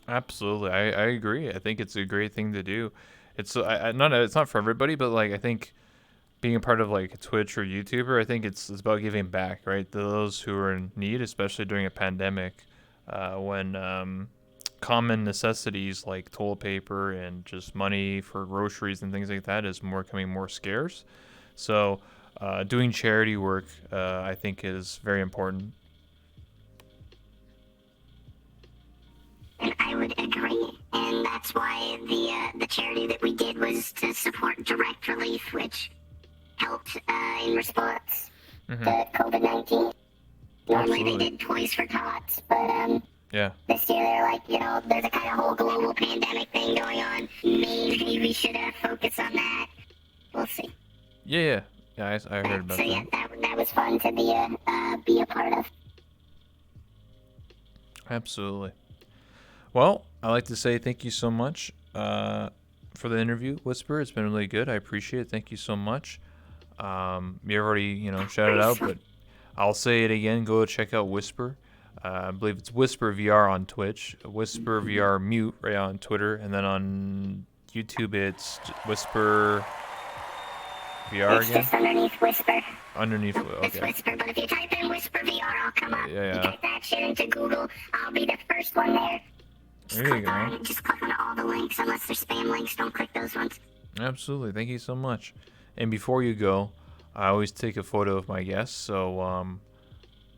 Absolutely, I agree. I think it's a great thing to do. It's it's not for everybody, but like I think being a part of like a Twitch or YouTuber, I think it's about giving back, right? To those who are in need, especially during a pandemic, when common necessities like toilet paper and just money for groceries and things like that is becoming more scarce. So, doing charity work, I think, is very important. And I would agree, and that's why the charity that we did was to support Direct Relief, which helped in response to COVID-19. Normally Absolutely. they did Toys for Tots, but Yeah. this year they're like, you know, there's a kind of whole global pandemic thing going on. Maybe we should focus on that. We'll see. Yeah. I heard about So yeah, that. that was fun to be a part of. Absolutely. Well, I'd like to say thank you so much for the interview, Whisper. It's been really good. I appreciate it. Thank you so much. You already, shouted out, but I'll say it again. Go check out Whisper. I believe it's WhisperVR on Twitch, WhisperVR Mute right on Twitter, and then on YouTube it's Whisper VR It's again. just underneath Whisper. Underneath, It's okay. Whisper, but if you type in Whisper VR, I'll come up. Yeah. You type that shit into Google, I'll be the first one there. There you go. Just click on all the links, unless they're spam links. Don't click those ones. Absolutely. Thank you so much. And before you go, I always take a photo of my guests, so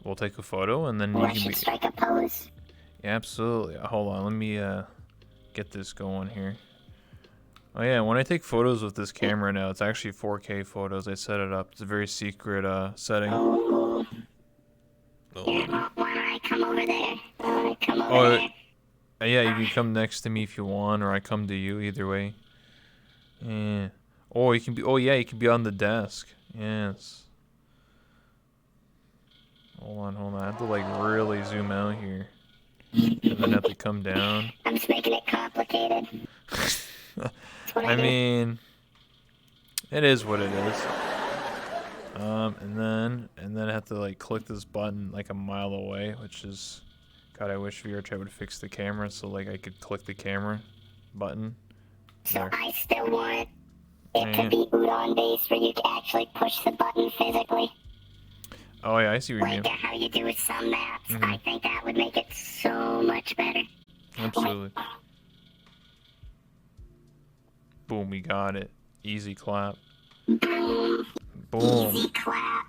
we'll take a photo and then Or I you can should strike a pose. Yeah, absolutely. Hold on, let me get this going here. Oh yeah, when I take photos with this camera now, it's actually 4K photos. I set it up. It's a very secret setting. Oh. Oh, Yeah, why don't I come over there? Why don't I come over there? yeah, you can come next to me if you want, or I come to you. Either way. Yeah. Oh, you can be. Oh yeah, you can be on the desk. Yes. Hold on. I have to like really zoom out here, and then have to come down. I'm just making it complicated. I mean, it is what it is. And then I have to like click this button like a mile away, which is, God, I wish VRChat would fix the camera so like I could click the camera button. So There. I still want it Yeah. to be Udon based, where you can actually push the button physically, Oh yeah, I see what you like mean. how you do with some maps. Mhm. I think that would make it so much better. Absolutely. Boom, we got it. Easy clap. Boom. Boom. Easy clap.